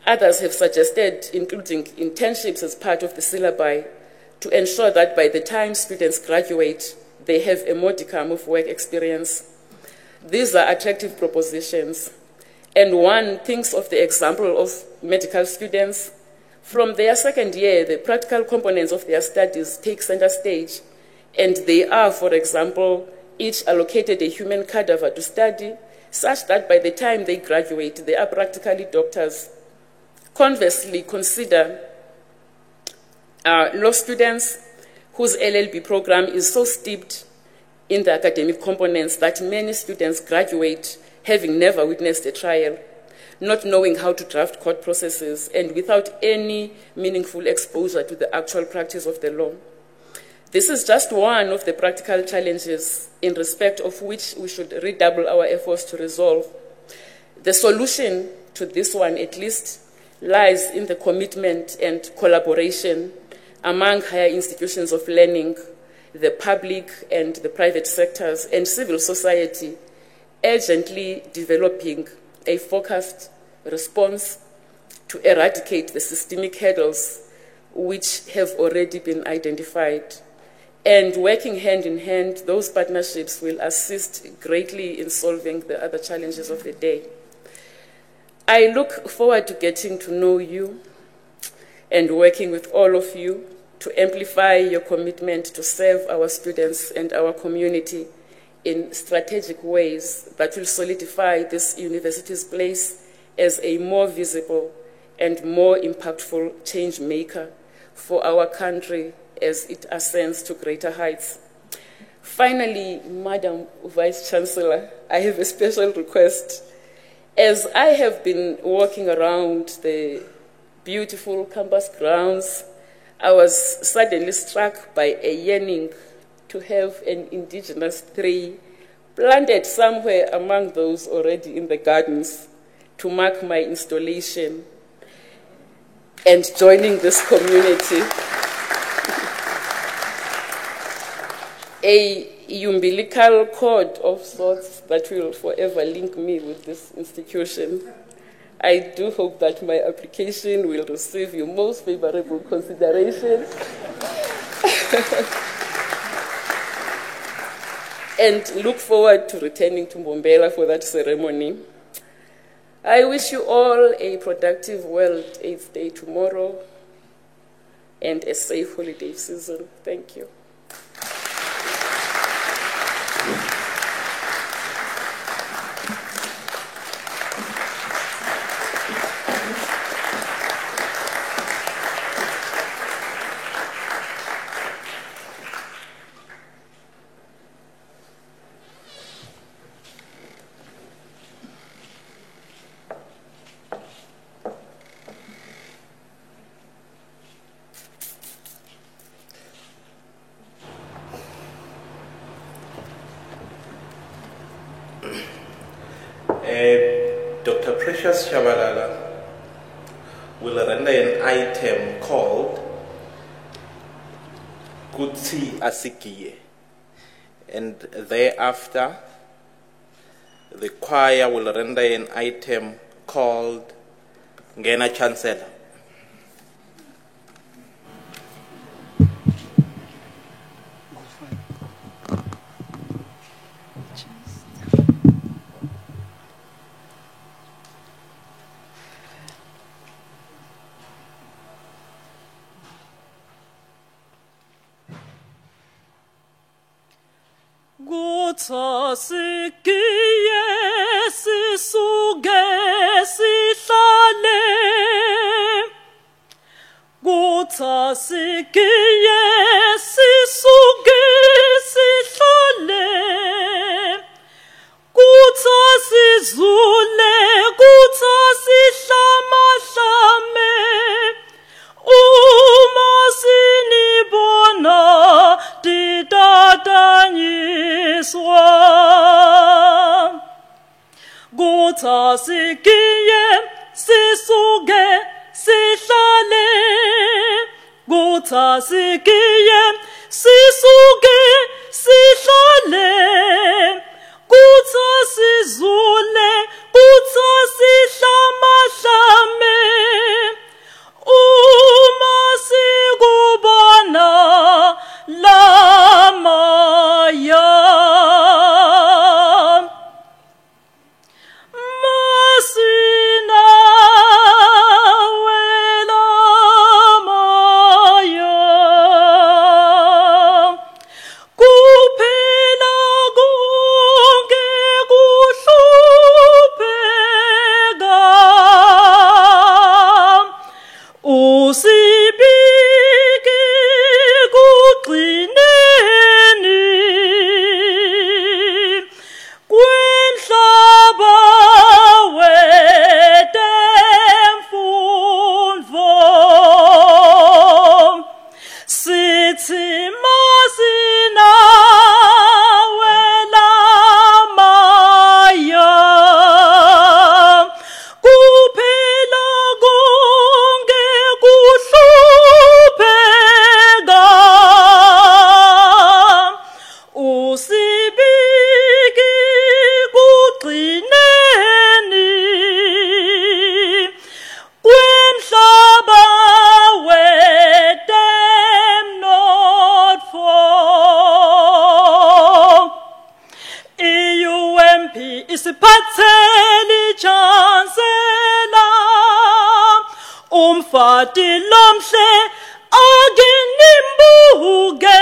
Others have suggested including internships as part of the syllabi to ensure that by the time students graduate, they have a modicum of work experience. These are attractive propositions, and one thinks of the example of medical students. From their second year, the practical components of their studies take center stage, and they are, for example, each allocated a human cadaver to study, such that by the time they graduate, they are practically doctors. Conversely, consider law students whose LLB program is so steeped in the academic components that many students graduate having never witnessed a trial, not knowing how to draft court processes, and without any meaningful exposure to the actual practice of the law. This is just one of the practical challenges in respect of which we should redouble our efforts to resolve. The solution to this one, at least, lies in the commitment and collaboration among higher institutions of learning, the public and the private sectors, and civil society, urgently developing a focused response to eradicate the systemic hurdles which have already been identified. And working hand in hand, those partnerships will assist greatly in solving the other challenges of the day. I look forward to getting to know you and working with all of you to amplify your commitment to serve our students and our community in strategic ways that will solidify this university's place as a more visible and more impactful change maker for our country as it ascends to greater heights. Finally, Madam Vice Chancellor, I have a special request. As I have been walking around the beautiful campus grounds, I was suddenly struck by a yearning to have an indigenous tree planted somewhere among those already in the gardens to mark my installation and joining this community. A umbilical cord of sorts that will forever link me with this institution. I do hope that my application will receive your most favorable consideration and look forward to returning to Mbombela for that ceremony. I wish you all a productive World AIDS Day tomorrow and a safe holiday season. Thank you. Dr. Precious Shabalala will render an item called Kutsi Asikiye, and thereafter the choir will render an item called Ngena Chancellor. Kuthasikiye sisuke sihlale Kuthasikiye sisuke sihlale Kuthasizule kuthasihlamahlame Uma sinibona didatanyiswa Kuthasikiye sisuke sihlale Kuthasikiye sisuke sihlale Kuthasizule kuthasihlamahlame Uma sikubona lamaya Masina wela maya Kuphela konke kuhlupheka Usibiki kugcineni kwenhlaba wetemfundvo sithi masina wela maya kuphela konke kuhlupheka usibiki kugcineni kwenhlaba wetemnotfo i-UMP isiphathele ichancellor umfati lomhle akinimbuke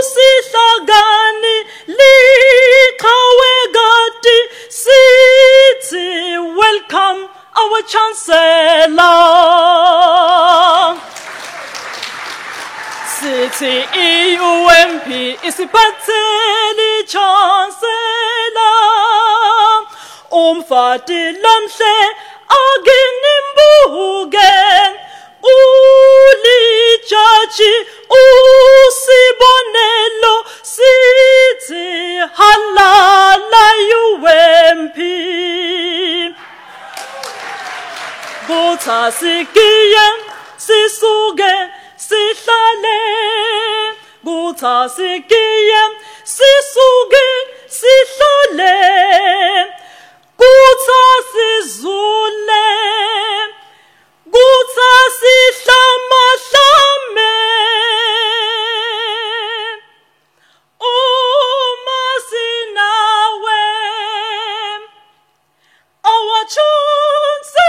usihlakani liqhawekati sithi welcome our chancellor sithi i-UMP isiphathele ichancellor umfati lomhle akinimbuke ulijaji usibonelo sithi halala UMP Kuthasikiye sisuke sihlale Kuthasikiye sisuke sihlale Kuthasizule kuthasihlamahlame Uma sinawe our chancellor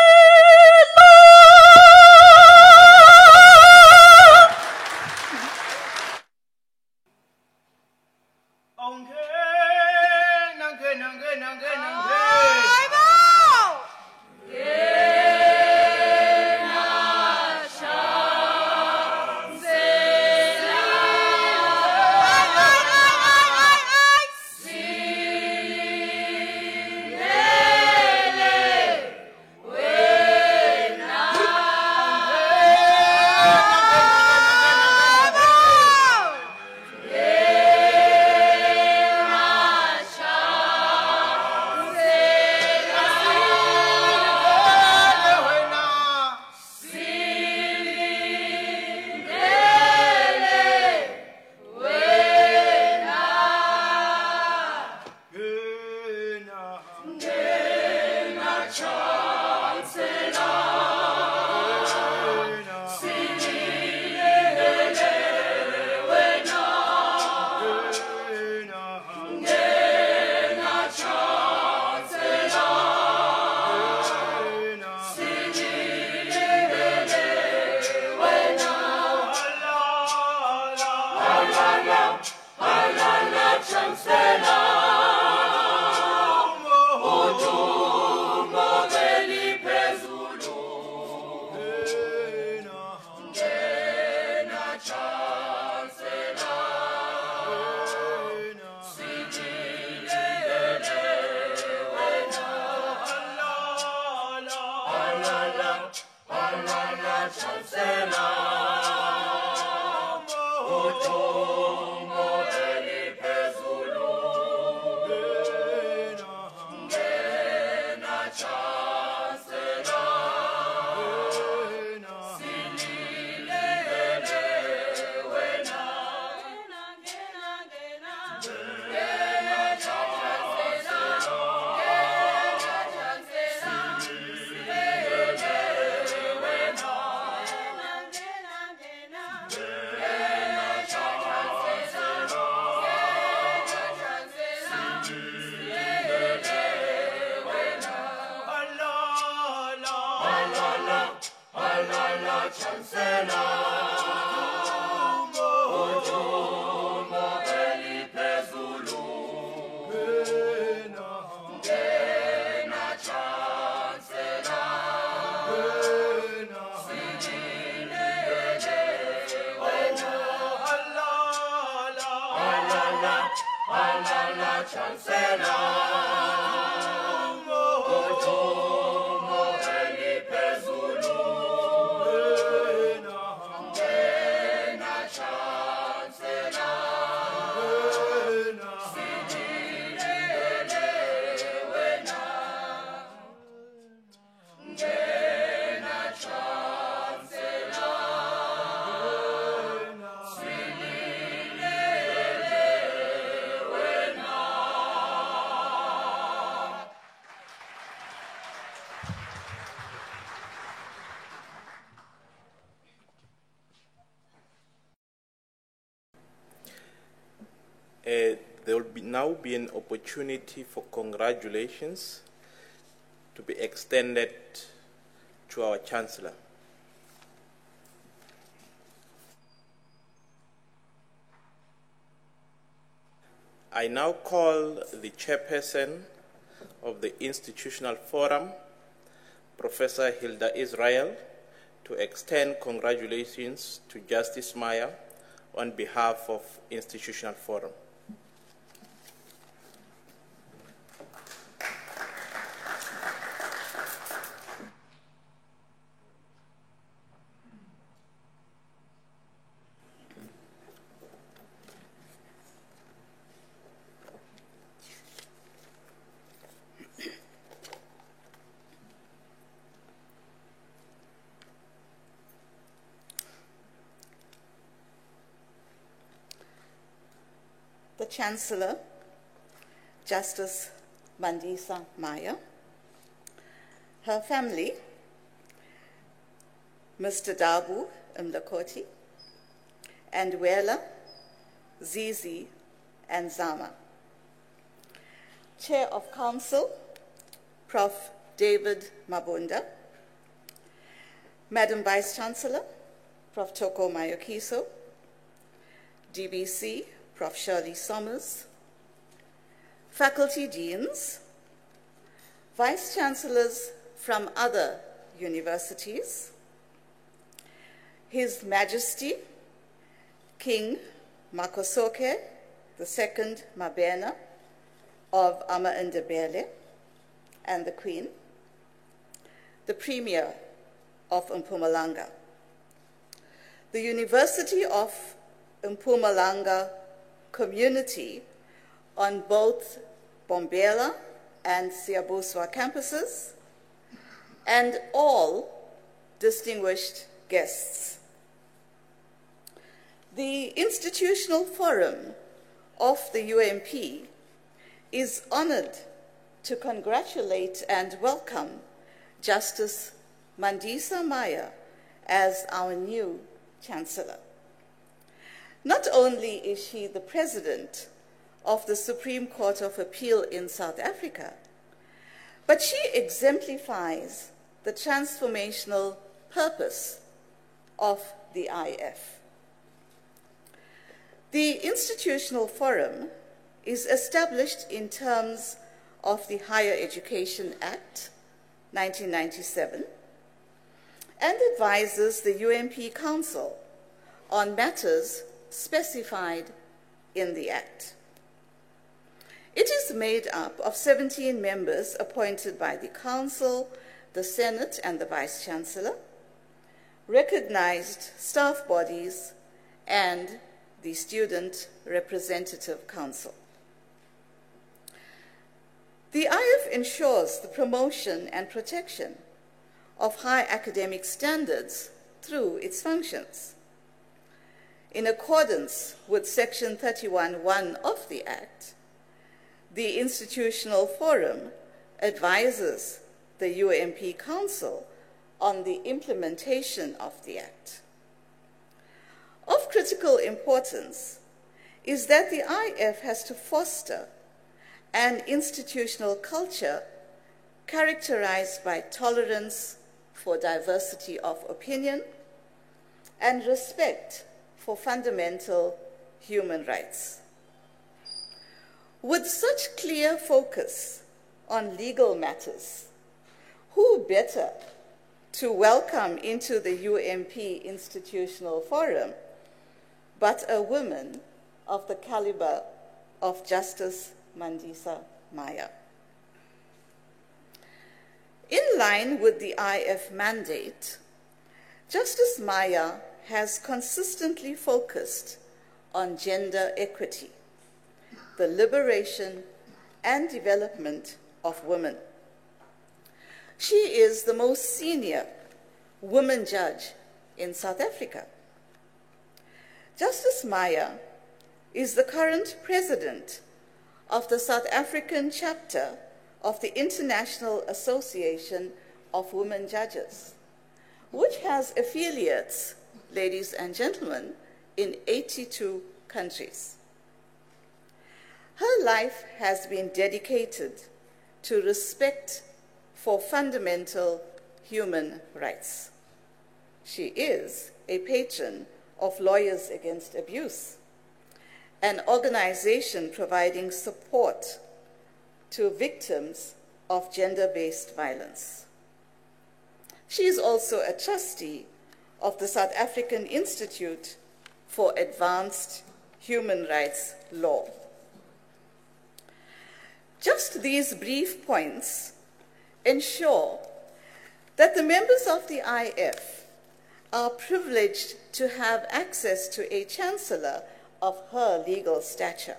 la la la, There will now be an opportunity for congratulations to be extended to our Chancellor. I now call the Chairperson of the Institutional Forum, Professor Hilda Israel, to extend congratulations to Justice Maya on behalf of Institutional Forum. The Chancellor, Justice Mandisa Maya, her family, Mr. Dabu Mlakoti, and Wela, Zizi, and Zama. Chair of Council, Prof. David Mabunda, Madam Vice Chancellor, Prof. Toko Mayokiso, DBC, Prof. Shirley Sommers, faculty deans, vice chancellors from other universities, His Majesty King Makosoke II Mabena of Ama-Ndebele and the Queen, the Premier of Mpumalanga, the University of Mpumalanga community on both Bombela and Siabuswa campuses, and all distinguished guests. The Institutional Forum of the UMP is honored to congratulate and welcome Justice Mandisa Maya as our new Chancellor. Not only is she the President of the Supreme Court of Appeal in South Africa, but she exemplifies the transformational purpose of the IF. The Institutional Forum is established in terms of the Higher Education Act, 1997, and advises the UMP Council on matters specified in the Act. It is made up of 17 members appointed by the Council, the Senate, and the Vice-Chancellor, recognized staff bodies, and the Student Representative Council. The IF ensures the promotion and protection of high academic standards through its functions. In accordance with Section 31(1) of the Act, the Institutional Forum advises the UMP Council on the implementation of the Act. Of critical importance is that the IF has to foster an institutional culture characterized by tolerance for diversity of opinion and respect for fundamental human rights. With such clear focus on legal matters, who better to welcome into the UMP Institutional Forum but a woman of the caliber of Justice Mandisa Maya. In line with the IF mandate, Justice Maya has consistently focused on gender equity, the liberation and development of women. She is the most senior woman judge in South Africa. Justice Maya is the current president of the South African chapter of the International Association of Women Judges, which has affiliates, ladies and gentlemen, in 82 countries. Her life has been dedicated to respect for fundamental human rights. She is a patron of Lawyers Against Abuse, an organization providing support to victims of gender-based violence. She is also a trustee of the South African Institute for Advanced Human Rights Law. Just these brief points ensure that the members of the IF are privileged to have access to a chancellor of her legal stature,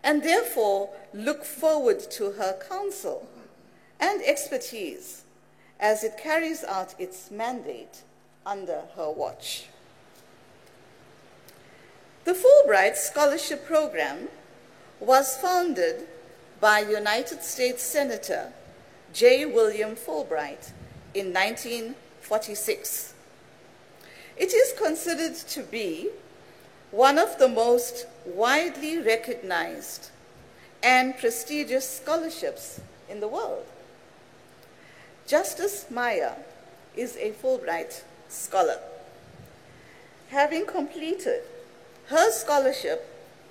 and therefore look forward to her counsel and expertise as it carries out its mandate under her watch. The Fulbright Scholarship Program was founded by United States Senator J. William Fulbright in 1946. It is considered to be one of the most widely recognized and prestigious scholarships in the world. Justice Maya is a Fulbright scholar, having completed her scholarship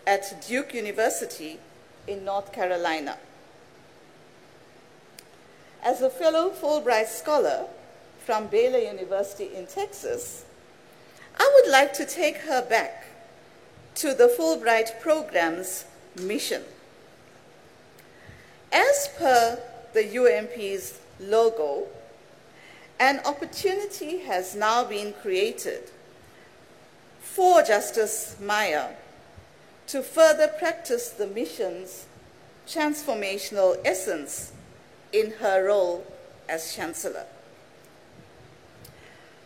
at Duke University in North Carolina. As a fellow Fulbright scholar from Baylor University in Texas, I would like to take her back to the Fulbright program's mission. As per the UMP's logo, an opportunity has now been created for Justice Maya to further practice the mission's transformational essence in her role as Chancellor.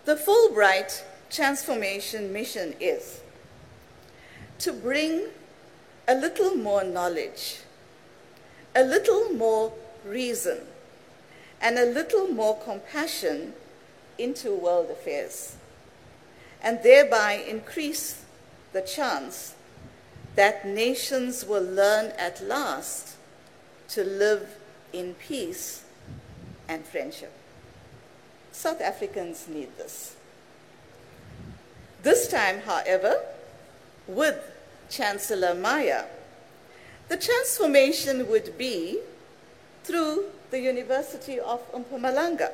The Fulbright Transformation Mission is to bring a little more knowledge, a little more reason, and a little more compassion into world affairs, and thereby increase the chance that nations will learn at last to live in peace and friendship. South Africans need this. This time, however, with Chancellor Maya, the transformation would be through the University of Mpumalanga.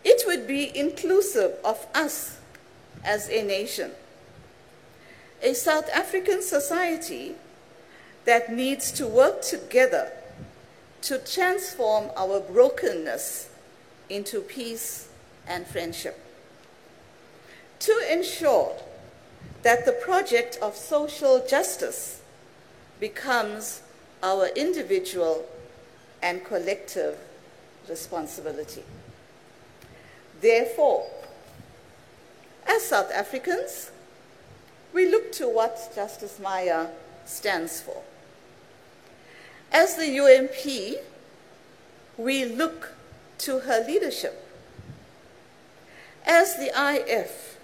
It would be inclusive of us as a nation, a South African society that needs to work together to transform our brokenness into peace and friendship. To ensure that the project of social justice becomes our individual and collective responsibility. Therefore, as South Africans, we look to what Justice Maya stands for. As the UMP, we look to her leadership. As the IF,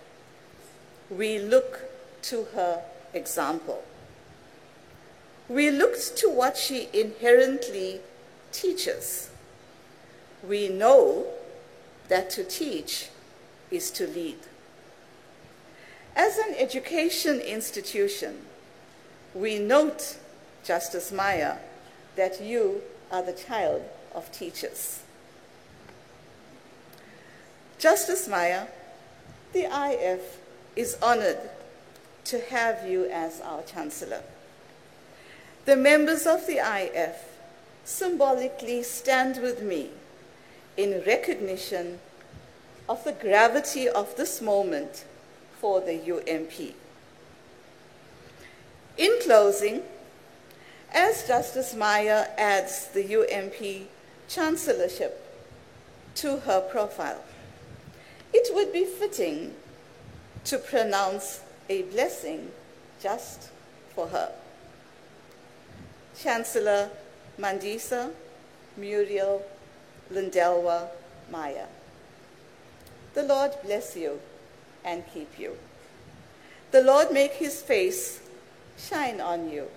we look to her example. We look to what she inherently teaches. We know that to teach is to lead. As an education institution, we note, Justice Maya, that you are the child of teachers. Justice Maya, the IF is honored to have you as our Chancellor. The members of the IF symbolically stand with me in recognition of the gravity of this moment for the UMP. In closing, as Justice Maya adds the UMP Chancellorship to her profile, it would be fitting to pronounce a blessing just for her. Chancellor Mandisa Muriel Lindelwa Maya, the Lord bless you and keep you. The Lord make his face shine on you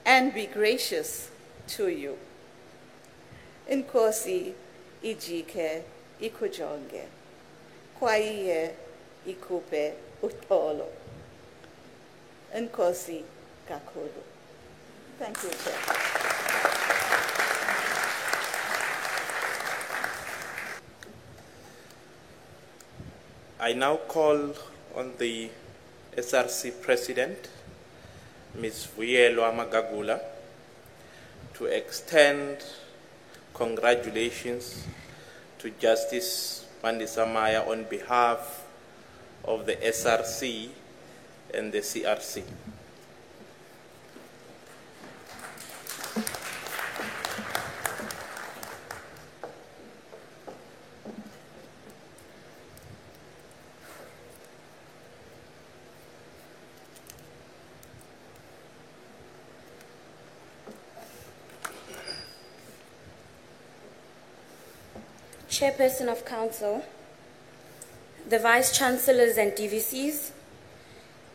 and be gracious to you. Inkosi ijike ikujonge, kwaiye ikupe utolo. Inkosi kakhulu. Thank you, Chair. I now call on the SRC President, Ms. Vuyelwa Magagula, to extend congratulations to Justice Mandisa Maya on behalf of the SRC and the CRC. Chairperson of Council, the Vice Chancellors and DVCs,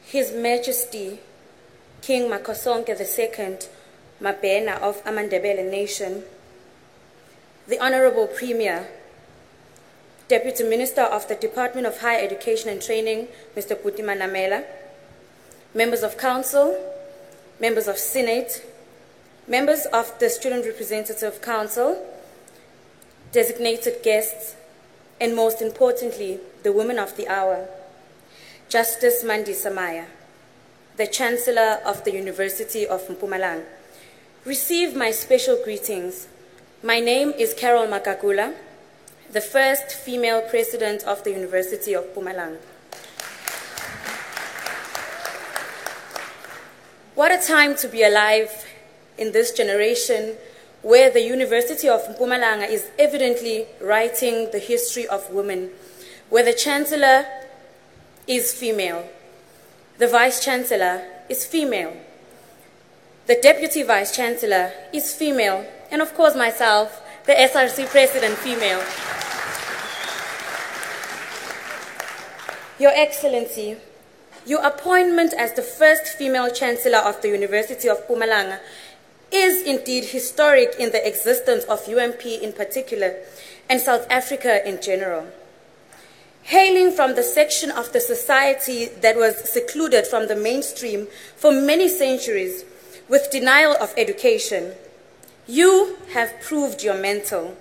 His Majesty King Makosonke II, Mabena of Amandebele Nation, the Honorable Premier, Deputy Minister of the Department of Higher Education and Training, Mr. Puti Manamela, members of Council, members of Senate, members of the Student Representative Council, designated guests, and most importantly, the woman of the hour, Justice Mandisa Maya, the Chancellor of the University of Mpumalanga. Receive my special greetings. My name is Carol Magagula, the first female president of the University of Mpumalanga. What a time to be alive in this generation where the University of Mpumalanga is evidently writing the history of women, where the Chancellor is female, the Vice-Chancellor is female, the Deputy Vice-Chancellor is female, and of course myself, the SRC President, female. Your Excellency, your appointment as the first female Chancellor of the University of Mpumalanga is indeed historic in the existence of UMP in particular and South Africa in general. Hailing from the section of the society that was secluded from the mainstream for many centuries with denial of education, you have proved your mettle.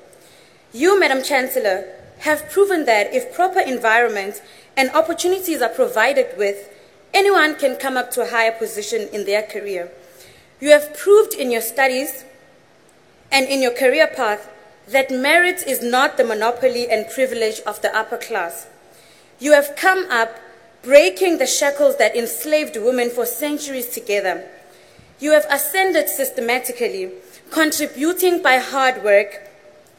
You, Madam Chancellor, have proven that if proper environment and opportunities are provided with, anyone can come up to a higher position in their career. You have proved in your studies and in your career path that merit is not the monopoly and privilege of the upper class. You have come up breaking the shackles that enslaved women for centuries together. You have ascended systematically, contributing by hard work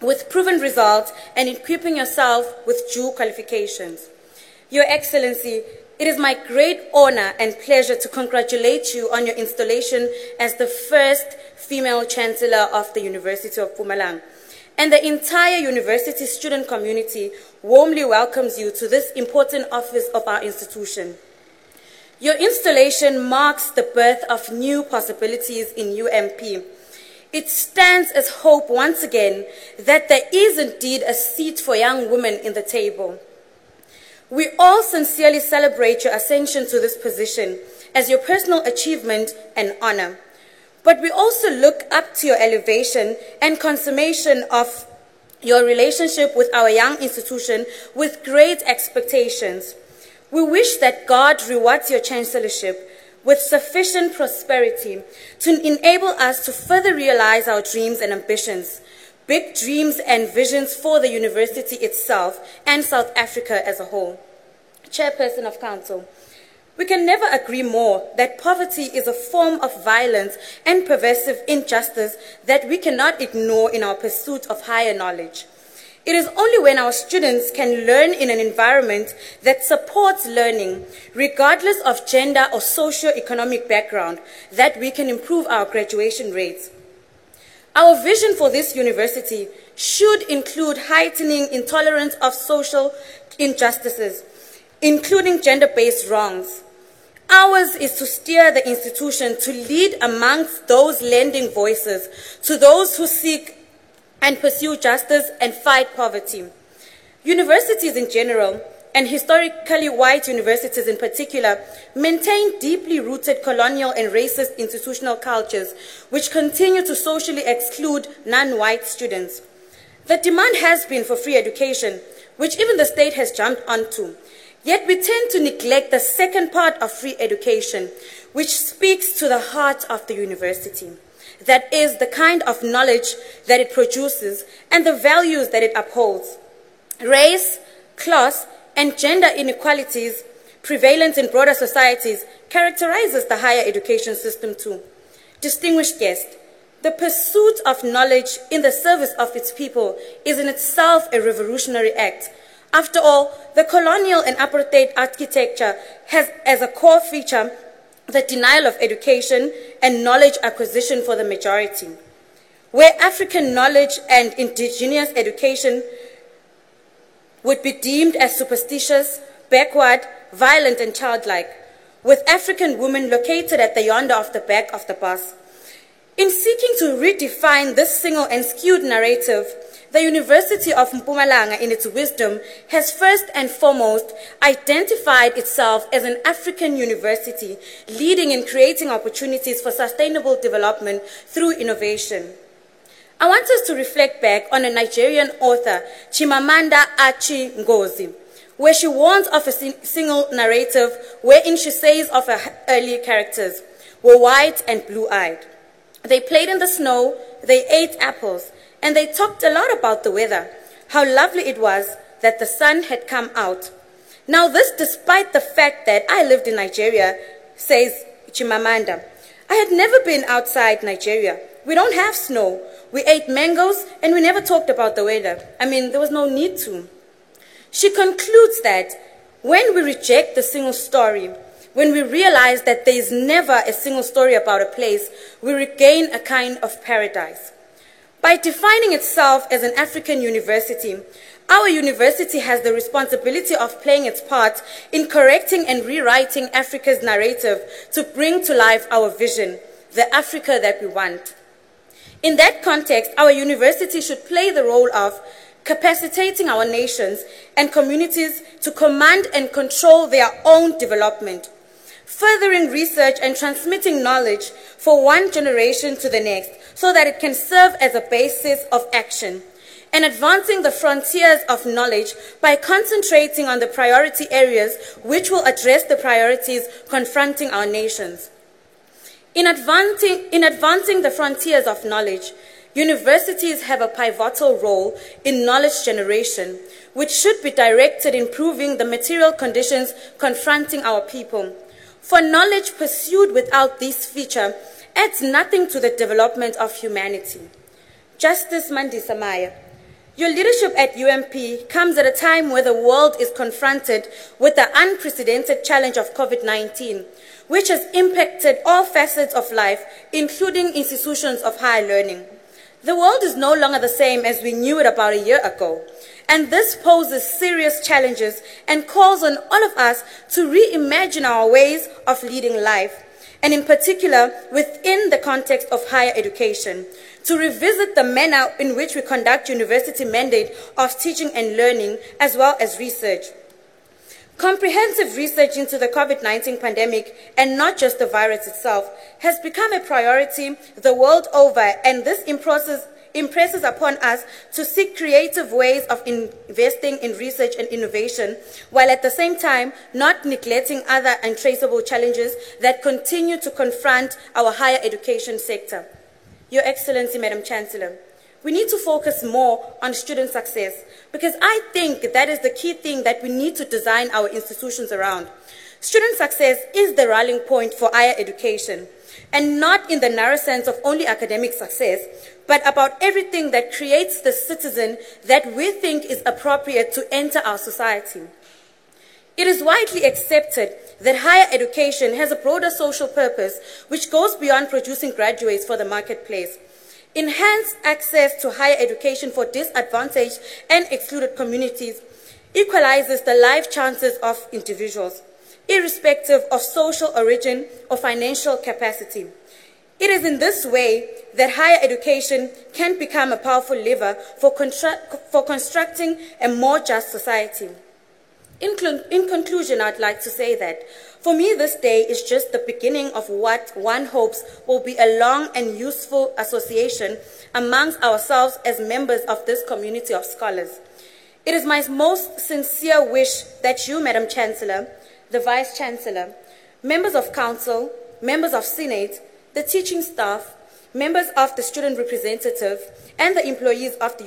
with proven results and equipping yourself with due qualifications. Your Excellency, it is my great honor and pleasure to congratulate you on your installation as the first female Chancellor of the University of Mpumalanga. And the entire university student community warmly welcomes you to this important office of our institution. Your installation marks the birth of new possibilities in UMP. It stands as hope once again that there is indeed a seat for young women in the table. We all sincerely celebrate your ascension to this position as your personal achievement and honor. But we also look up to your elevation and consummation of your relationship with our young institution with great expectations. We wish that God rewards your chancellorship with sufficient prosperity to enable us to further realize our dreams and ambitions, big dreams and visions for the university itself and South Africa as a whole. Chairperson of Council, we can never agree more that poverty is a form of violence and pervasive injustice that we cannot ignore in our pursuit of higher knowledge. It is only when our students can learn in an environment that supports learning, regardless of gender or socio-economic background, that we can improve our graduation rates. Our vision for this university should include heightening intolerance of social injustices, including gender-based wrongs. Ours is to steer the institution to lead amongst those lending voices to those who seek and pursue justice and fight poverty. Universities in general, and historically white universities in particular, maintain deeply rooted colonial and racist institutional cultures which continue to socially exclude non-white students. The demand has been for free education, which even the state has jumped onto. Yet we tend to neglect the second part of free education, which speaks to the heart of the university. That is the kind of knowledge that it produces and the values that it upholds. Race, class, and gender inequalities prevalent in broader societies characterizes the higher education system too. Distinguished guest, the pursuit of knowledge in the service of its people is in itself a revolutionary act. After all, the colonial and apartheid architecture has as a core feature the denial of education and knowledge acquisition for the majority. Where African knowledge and indigenous education would be deemed as superstitious, backward, violent, and childlike, with African women located at the yonder of the back of the bus. In seeking to redefine this single and skewed narrative, the University of Mpumalanga, in its wisdom, has first and foremost identified itself as an African university, leading in creating opportunities for sustainable development through innovation. I want us to reflect back on a Nigerian author, Chimamanda Achi Ngozi, where she warns of a single narrative wherein she says of her early characters were white and blue-eyed. They played in the snow, they ate apples, and they talked a lot about the weather, how lovely it was that the sun had come out. Now this despite the fact that I lived in Nigeria, says Chimamanda. I had never been outside Nigeria. We don't have snow. We ate mangoes and we never talked about the weather. I mean, there was no need to. She concludes that when we reject the single story, when we realize that there is never a single story about a place, we regain a kind of paradise. By defining itself as an African university, our university has the responsibility of playing its part in correcting and rewriting Africa's narrative to bring to life our vision, the Africa that we want. In that context, our university should play the role of capacitating our nations and communities to command and control their own development, furthering research and transmitting knowledge for one generation to the next so that it can serve as a basis of action, and advancing the frontiers of knowledge by concentrating on the priority areas which will address the priorities confronting our nations. In advancing the frontiers of knowledge, Universities have a pivotal role in knowledge generation, which should be directed in improving the material conditions confronting our people. For knowledge pursued without this feature adds nothing to the development of humanity. Justice Mandisa Maya, your leadership at UMP comes at a time where the world is confronted with the unprecedented challenge of COVID-19, which has impacted all facets of life, including institutions of higher learning. The world is no longer the same as we knew it about a year ago, and this poses serious challenges and calls on all of us to reimagine our ways of leading life, and in particular within the context of higher education, to revisit the manner in which we conduct university mandate of teaching and learning, as well as research. Comprehensive research into the COVID-19 pandemic, and not just the virus itself, has become a priority the world over, and this impresses upon us to seek creative ways of investing in research and innovation, while at the same time not neglecting other untraceable challenges that continue to confront our higher education sector. Your Excellency, Madam Chancellor, we need to focus more on student success, because I think that is the key thing that we need to design our institutions around. Student success is the rallying point for higher education, and not in the narrow sense of only academic success, but about everything that creates the citizen that we think is appropriate to enter our society. It is widely accepted that higher education has a broader social purpose which goes beyond producing graduates for the marketplace. Enhanced access to higher education for disadvantaged and excluded communities equalizes the life chances of individuals, irrespective of social origin or financial capacity. It is in this way that higher education can become a powerful lever for constructing a more just society. In conclusion, I'd like to say that for me, this day is just the beginning of what one hopes will be a long and useful association amongst ourselves as members of this community of scholars. It is my most sincere wish that you, Madam Chancellor, the Vice Chancellor, members of Council, members of Senate, the teaching staff, members of the student representative, and the employees of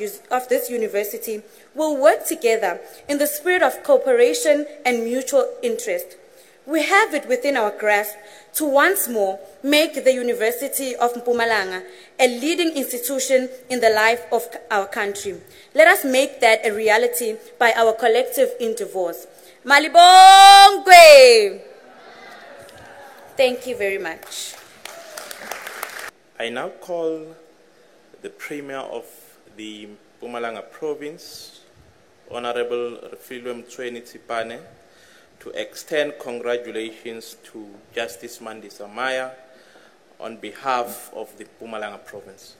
this university will work together in the spirit of cooperation and mutual interest. We have it within our grasp to once more make the University of Mpumalanga a leading institution in the life of our country. Let us make that a reality by our collective endeavors. Malibongwe! Thank you very much. I now call the Premier of the Mpumalanga Province, Honorable Refilwe Mtsweni-Tsipane, to extend congratulations to Justice Mandisa Maya on behalf of the Mpumalanga Province.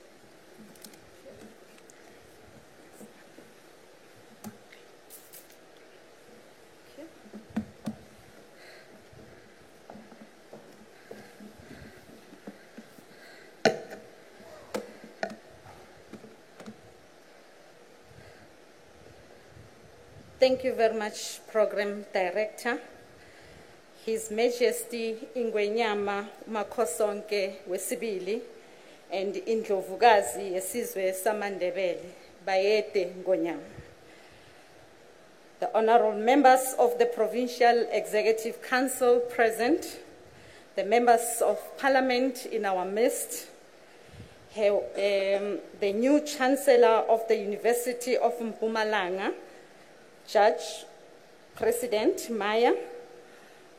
Thank you very much, Program Director. His Majesty Ingwenyama Makosonke Wesibili and Indlovukazi Yesizwe Samandebele Bayete Ngonyama. The honorable members of the Provincial Executive Council present, the members of Parliament in our midst, the new Chancellor of the University of Mpumalanga, Judge President Maya,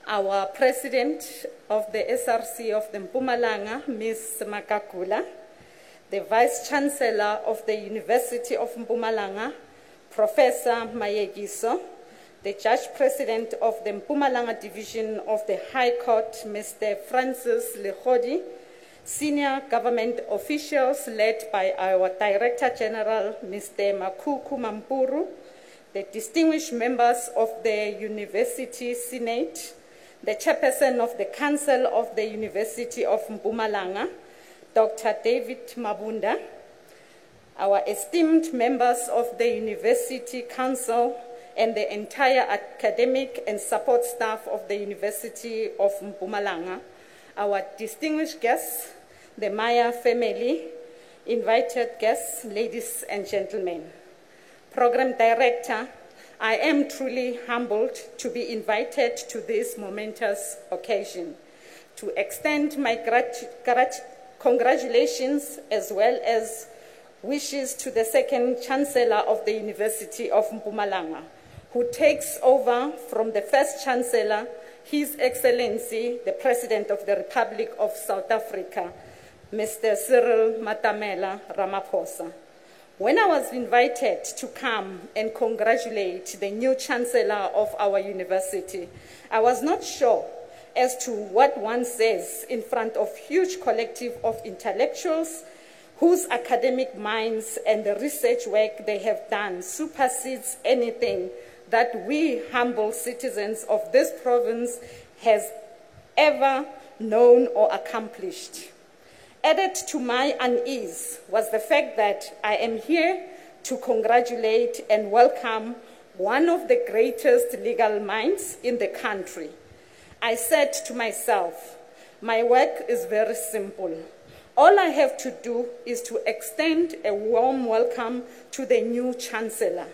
our President of the SRC of the Mpumalanga, Ms. Makakula, the Vice Chancellor of the University of Mpumalanga, Professor Mayekiso, the Judge President of the Mpumalanga Division of the High Court, Mr. Francis Lehodi, senior government officials led by our Director General, Mr. Makuku Mampuru, the distinguished members of the University Senate, the Chairperson of the Council of the University of Mpumalanga, Dr. David Mabunda, our esteemed members of the University Council, and the entire academic and support staff of the University of Mpumalanga, our distinguished guests, the Maya family, invited guests, ladies and gentlemen, Program Director, I am truly humbled to be invited to this momentous occasion to extend my congratulations as well as wishes to the second Chancellor of the University of Mpumalanga, who takes over from the first Chancellor, His Excellency, the President of the Republic of South Africa, Mr. Cyril Matamela Ramaphosa. When I was invited to come and congratulate the new Chancellor of our university, I was not sure as to what one says in front of a huge collective of intellectuals whose academic minds and the research work they have done supersedes anything that we humble citizens of this province has ever known or accomplished. Added to my unease was the fact that I am here to congratulate and welcome one of the greatest legal minds in the country. I said to myself, my work is very simple. All I have to do is to extend a warm welcome to the new Chancellor.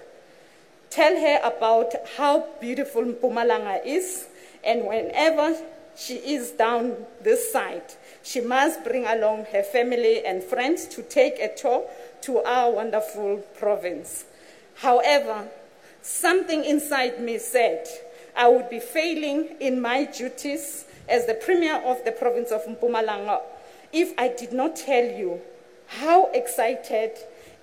Tell her about how beautiful Mpumalanga is, and whenever she is down this side, she must bring along her family and friends to take a tour to our wonderful province. However, something inside me said I would be failing in my duties as the Premier of the province of Mpumalanga if I did not tell you how excited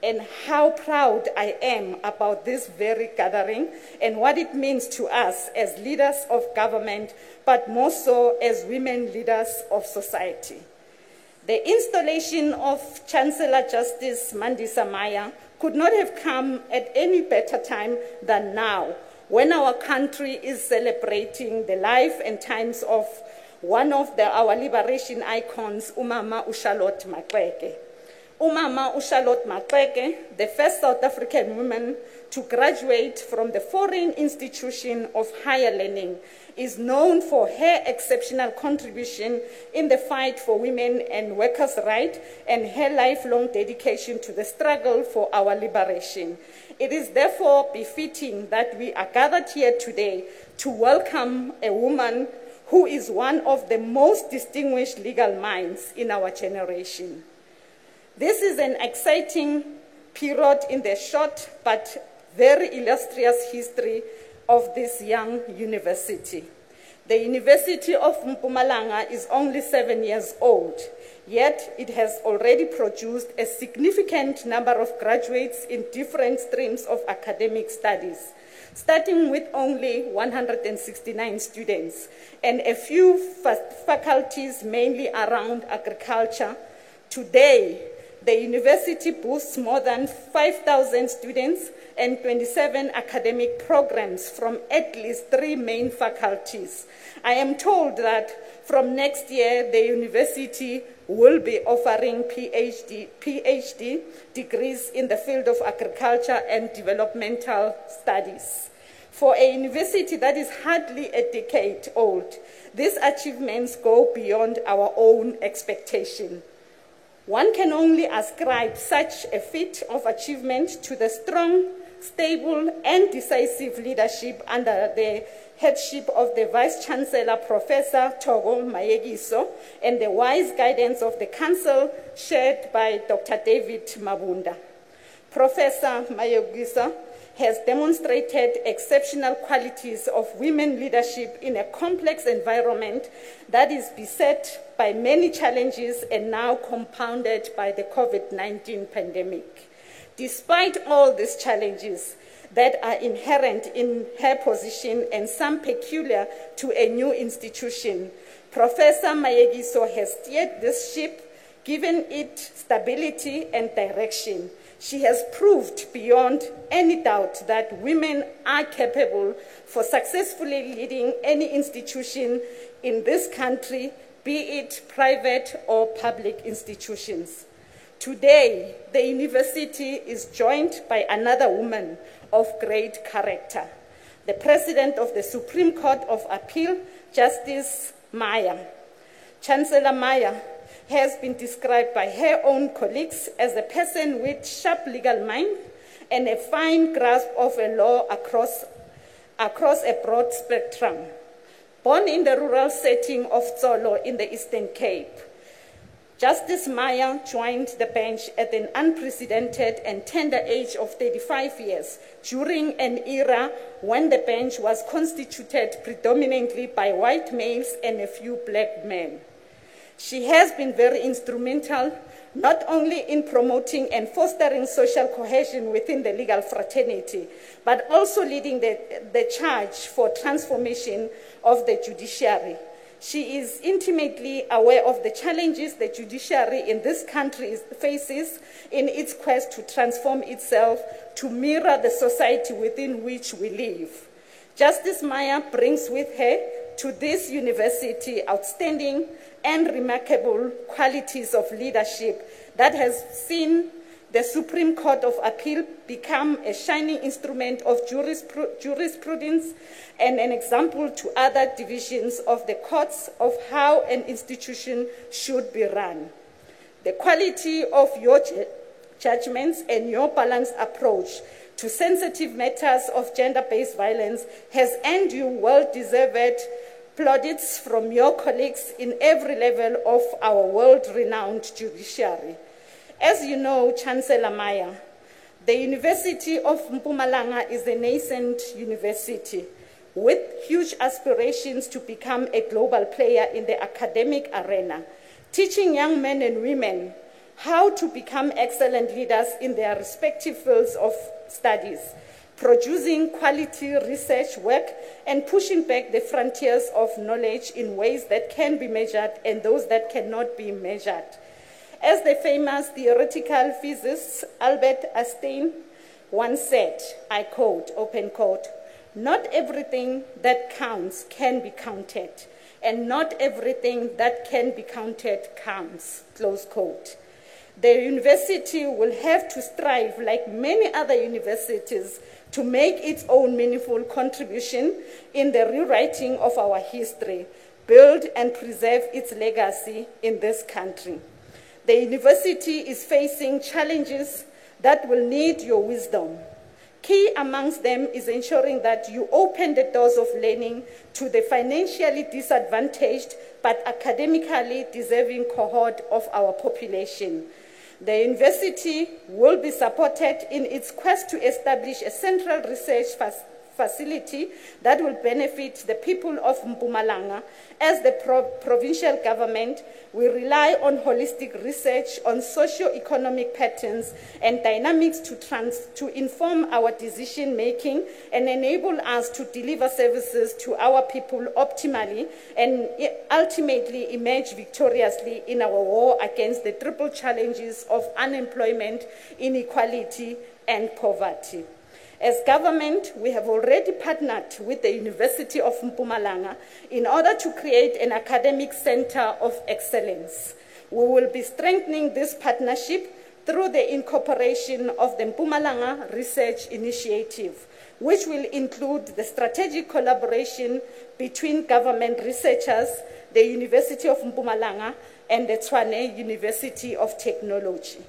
and how proud I am about this very gathering and what it means to us as leaders of government, but more so as women leaders of society. The installation of Chancellor Justice Mandisa Maya could not have come at any better time than now, when our country is celebrating the life and times of one of our liberation icons, Umama uCharlotte Maxeke. Umama uCharlotte Maxeke, the first South African woman to graduate from the Foreign Institution of Higher Learning, is known for her exceptional contribution in the fight for women and workers' rights and her lifelong dedication to the struggle for our liberation. It is therefore befitting that we are gathered here today to welcome a woman who is one of the most distinguished legal minds in our generation. This is an exciting period in the short but very illustrious history of this young university. The University of Mpumalanga is only 7 years old, yet it has already produced a significant number of graduates in different streams of academic studies, starting with only 169 students and a few faculties mainly around agriculture. Today, the university boasts more than 5,000 students and 27 academic programs from at least 3 main faculties. I am told that from next year, the university will be offering PhD degrees in the field of agriculture and developmental studies. For a university that is hardly a decade old, these achievements go beyond our own expectation. One can only ascribe such a feat of achievement to the strong, stable, and decisive leadership under the headship of the Vice-Chancellor, Professor Thoko Mayekiso, and the wise guidance of the Council shared by Dr. David Mabunda. Professor Mayekiso has demonstrated exceptional qualities of women leadership in a complex environment that is beset by many challenges and now compounded by the COVID-19 pandemic. Despite all these challenges that are inherent in her position and some peculiar to a new institution, Professor Mayekiso has steered this ship, given it stability and direction. She has proved beyond any doubt that women are capable for successfully leading any institution in this country, be it private or public institutions. Today, the university is joined by another woman of great character, the President of the Supreme Court of Appeal, Justice Maya. Chancellor Maya has been described by her own colleagues as a person with sharp legal mind and a fine grasp of a law across a broad spectrum. Born in the rural setting of Tsolo in the Eastern Cape, Justice Maya joined the bench at an unprecedented and tender age of 35 years during an era when the bench was constituted predominantly by white males and a few black men. She has been very instrumental not only in promoting and fostering social cohesion within the legal fraternity, but also leading the charge for transformation of the judiciary. She is intimately aware of the challenges the judiciary in this country faces in its quest to transform itself to mirror the society within which we live. Justice Maya brings with her to this university outstanding and remarkable qualities of leadership that has seen the Supreme Court of Appeal become a shining instrument of jurisprudence and an example to other divisions of the courts of how an institution should be run. The quality of your judgments and your balanced approach to sensitive matters of gender-based violence has earned you well-deserved plaudits from your colleagues in every level of our world-renowned judiciary. As you know, Chancellor Maya, the University of Mpumalanga is a nascent university with huge aspirations to become a global player in the academic arena, teaching young men and women how to become excellent leaders in their respective fields of studies, producing quality research work and pushing back the frontiers of knowledge in ways that can be measured and those that cannot be measured. As the famous theoretical physicist Albert Einstein once said, I quote, open quote, "Not everything that counts can be counted, and not everything that can be counted counts," close quote. The university will have to strive, like many other universities, to make its own meaningful contribution in the rewriting of our history, build and preserve its legacy in this country. The university is facing challenges that will need your wisdom. Key amongst them is ensuring that you open the doors of learning to the financially disadvantaged but academically deserving cohort of our population. The university will be supported in its quest to establish a central research facility that will benefit the people of Mpumalanga. As the provincial government, we rely on holistic research on socio-economic patterns and dynamics to inform our decision-making and enable us to deliver services to our people optimally and ultimately emerge victoriously in our war against the triple challenges of unemployment, inequality, and poverty. As government, we have already partnered with the University of Mpumalanga in order to create an academic center of excellence. We will be strengthening this partnership through the incorporation of the Mpumalanga Research Initiative, which will include the strategic collaboration between government researchers, the University of Mpumalanga, and the Tshwane University of Technology.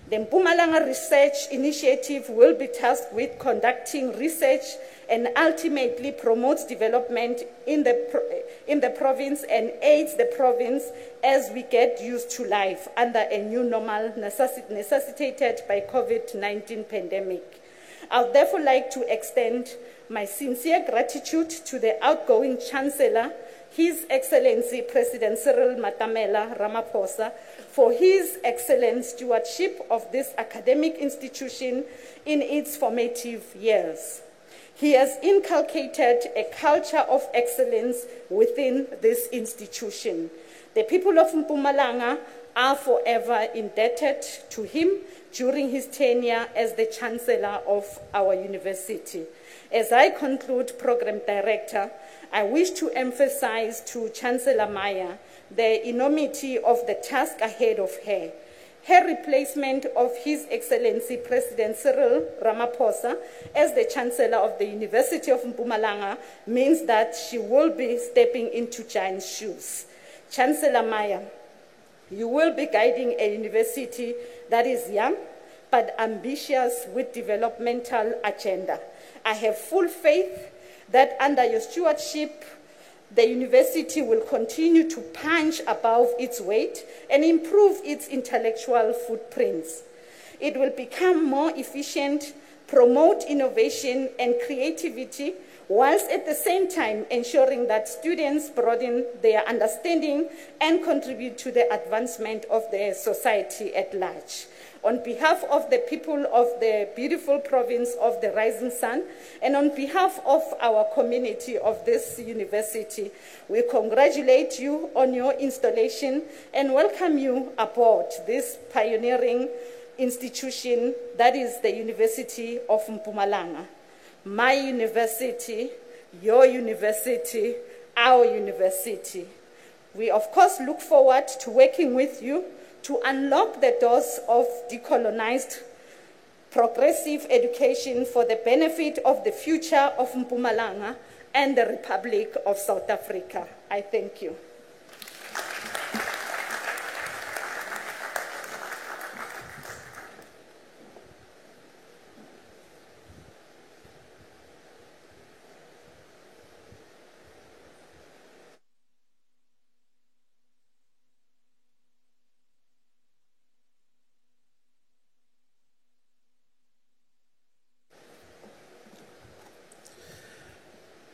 The Mpumalanga Research Initiative will be tasked with conducting research and ultimately promotes development in the province and aids the province as we get used to life under a new normal necessitated by COVID-19 pandemic. I would therefore like to extend my sincere gratitude to the outgoing Chancellor, His Excellency President Cyril Matamela Ramaphosa, for his excellent stewardship of this academic institution in its formative years. He has inculcated a culture of excellence within this institution. The people of Mpumalanga are forever indebted to him during his tenure as the Chancellor of our university. As I conclude, Program Director, I wish to emphasize to Chancellor Maya the enormity of the task ahead of her. Her replacement of His Excellency President Cyril Ramaphosa as the Chancellor of the University of Mpumalanga means that she will be stepping into giant shoes. Chancellor Maya, You will be guiding a university that is young but ambitious with developmental agenda. I have full faith that under your stewardship, the university will continue to punch above its weight and improve its intellectual footprints. It will become more efficient, promote innovation and creativity, whilst at the same time ensuring that students broaden their understanding and contribute to the advancement of the society at large. On behalf of the people of the beautiful province of the Rising Sun, and on behalf of our community of this university, we congratulate you on your installation and welcome you aboard this pioneering institution that is the University of Mpumalanga. My university, your university, our university. We of course look forward to working with you to unlock the doors of decolonized progressive education for the benefit of the future of Mpumalanga and the Republic of South Africa. I thank you.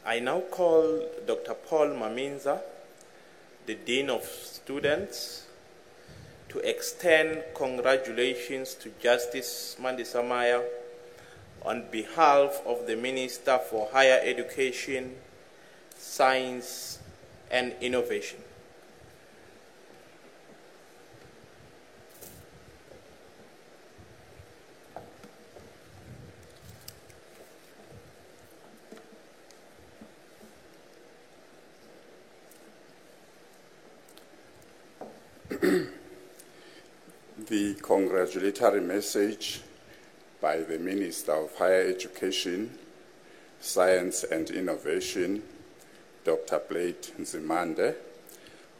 I now call Dr. Paul Maminza, the Dean of Students, to extend congratulations to Justice Mandisa Maya on behalf of the Minister for Higher Education, Science and Innovation. The congratulatory message by the Minister of Higher Education, Science and Innovation, Dr. Blade Nzimande,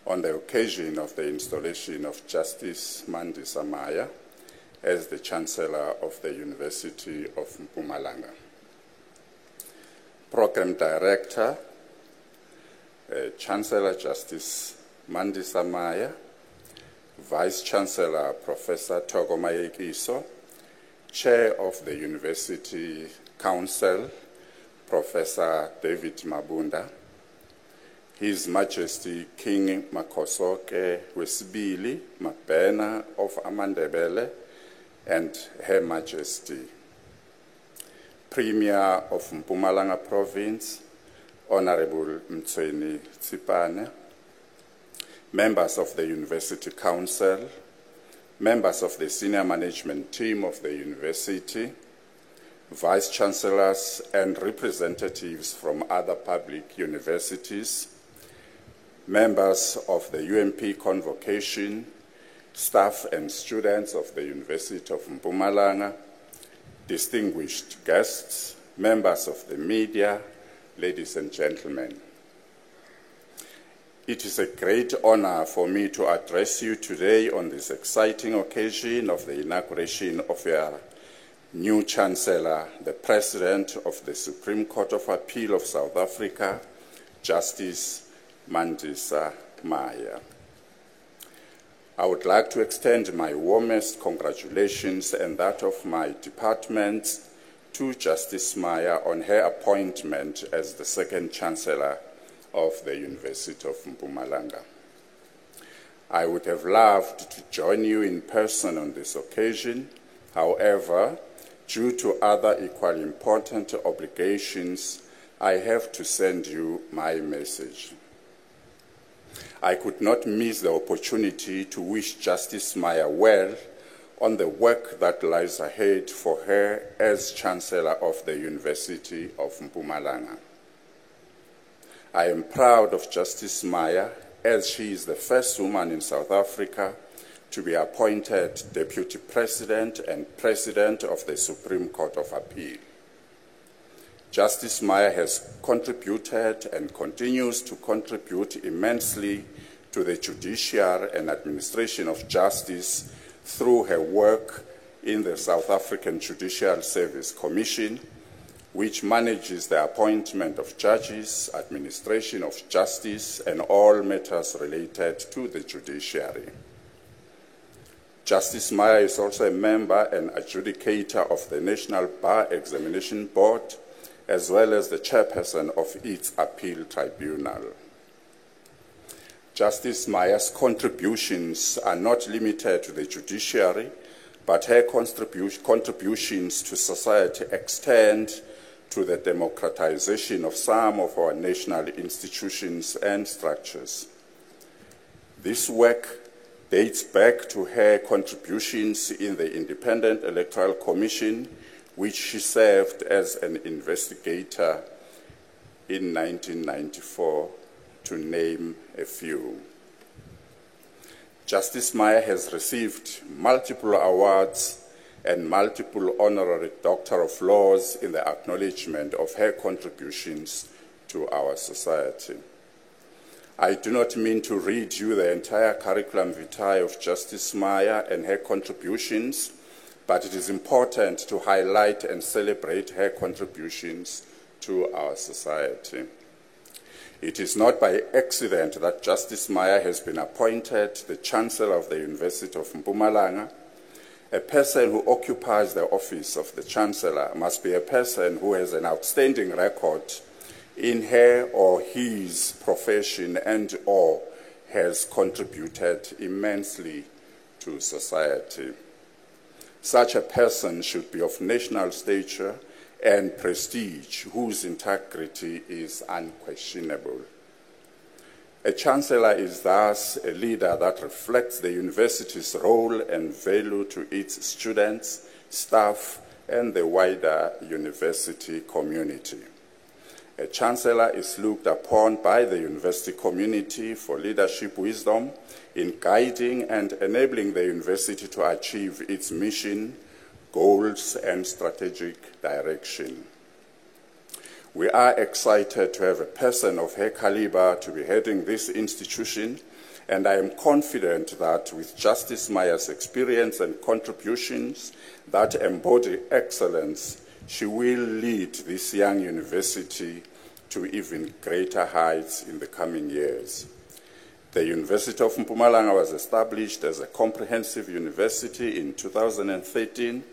on the occasion of the installation of Justice Mandisa Maya as the Chancellor of the University of Mpumalanga. Program Director, Chancellor Justice Mandisa Maya, Vice-Chancellor Professor Thoko Mayekiso, Chair of the University Council, Professor David Mabunda, His Majesty King Makhosoke Wesibili Mabhena of Amandebele, and Her Majesty, Premier of Mpumalanga Province, Honorable Mtsweni Tsipane, members of the University Council, members of the senior management team of the university, vice-chancellors and representatives from other public universities, members of the UMP convocation, staff and students of the University of Mpumalanga, distinguished guests, members of the media, ladies and gentlemen. It is a great honor for me to address you today on this exciting occasion of the inauguration of your new Chancellor, the President of the Supreme Court of Appeal of South Africa, Justice Mandisa Maya. I would like to extend my warmest congratulations and that of my department to Justice Maya on her appointment as the second Chancellor of the University of Mpumalanga. I would have loved to join you in person on this occasion. However, due to other equally important obligations, I have to send you my message. I could not miss the opportunity to wish Justice Maya well on the work that lies ahead for her as Chancellor of the University of Mpumalanga. I am proud of Justice Maya as she is the first woman in South Africa to be appointed Deputy President and President of the Supreme Court of Appeal. Justice Maya has contributed and continues to contribute immensely to the judiciary and administration of justice through her work in the South African Judicial Service Commission, which manages the appointment of judges, administration of justice, and all matters related to the judiciary. Justice Meyer is also a member and adjudicator of the National Bar Examination Board, as well as the chairperson of its appeal tribunal. Justice Meyer's contributions are not limited to the judiciary, but her contributions to society extend to the democratization of some of our national institutions and structures. This work dates back to her contributions in the Independent Electoral Commission, which she served as an investigator in 1994, to name a few. Justice Meyer has received multiple awards and multiple honorary Doctor of Laws in the acknowledgement of her contributions to our society. I do not mean to read you the entire curriculum vitae of Justice Meyer and her contributions, but it is important to highlight and celebrate her contributions to our society. It is not by accident that Justice Meyer has been appointed the Chancellor of the University of Mpumalanga. A person who occupies the office of the Chancellor must be a person who has an outstanding record in her or his profession and or has contributed immensely to society. Such a person should be of national stature and prestige, whose integrity is unquestionable. A chancellor is thus a leader that reflects the university's role and value to its students, staff, and the wider university community. A chancellor is looked upon by the university community for leadership wisdom in guiding and enabling the university to achieve its mission, goals, and strategic direction. We are excited to have a person of her caliber to be heading this institution, and I am confident that with Justice Meyer's experience and contributions that embody excellence, she will lead this young university to even greater heights in the coming years. The University of Mpumalanga was established as a comprehensive university in 2013,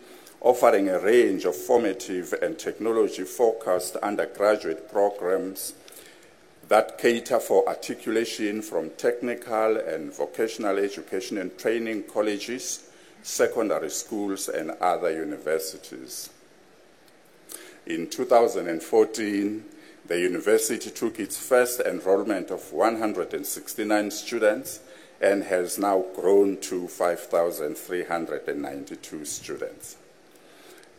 offering a range of formative and technology-focused undergraduate programs that cater for articulation from technical and vocational education and training colleges, secondary schools, and other universities. In 2014, the university took its first enrollment of 169 students and has now grown to 5,392 students.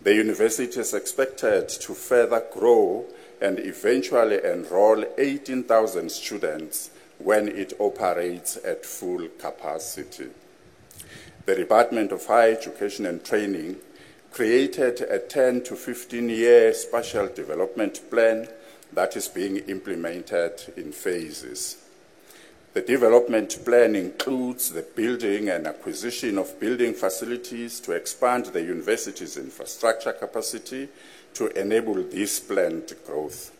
The university is expected to further grow and eventually enroll 18,000 students when it operates at full capacity. The Department of Higher Education and Training created a 10 to 15-year spatial development plan that is being implemented in phases. The development plan includes the building and acquisition of building facilities to expand the university's infrastructure capacity to enable this planned growth.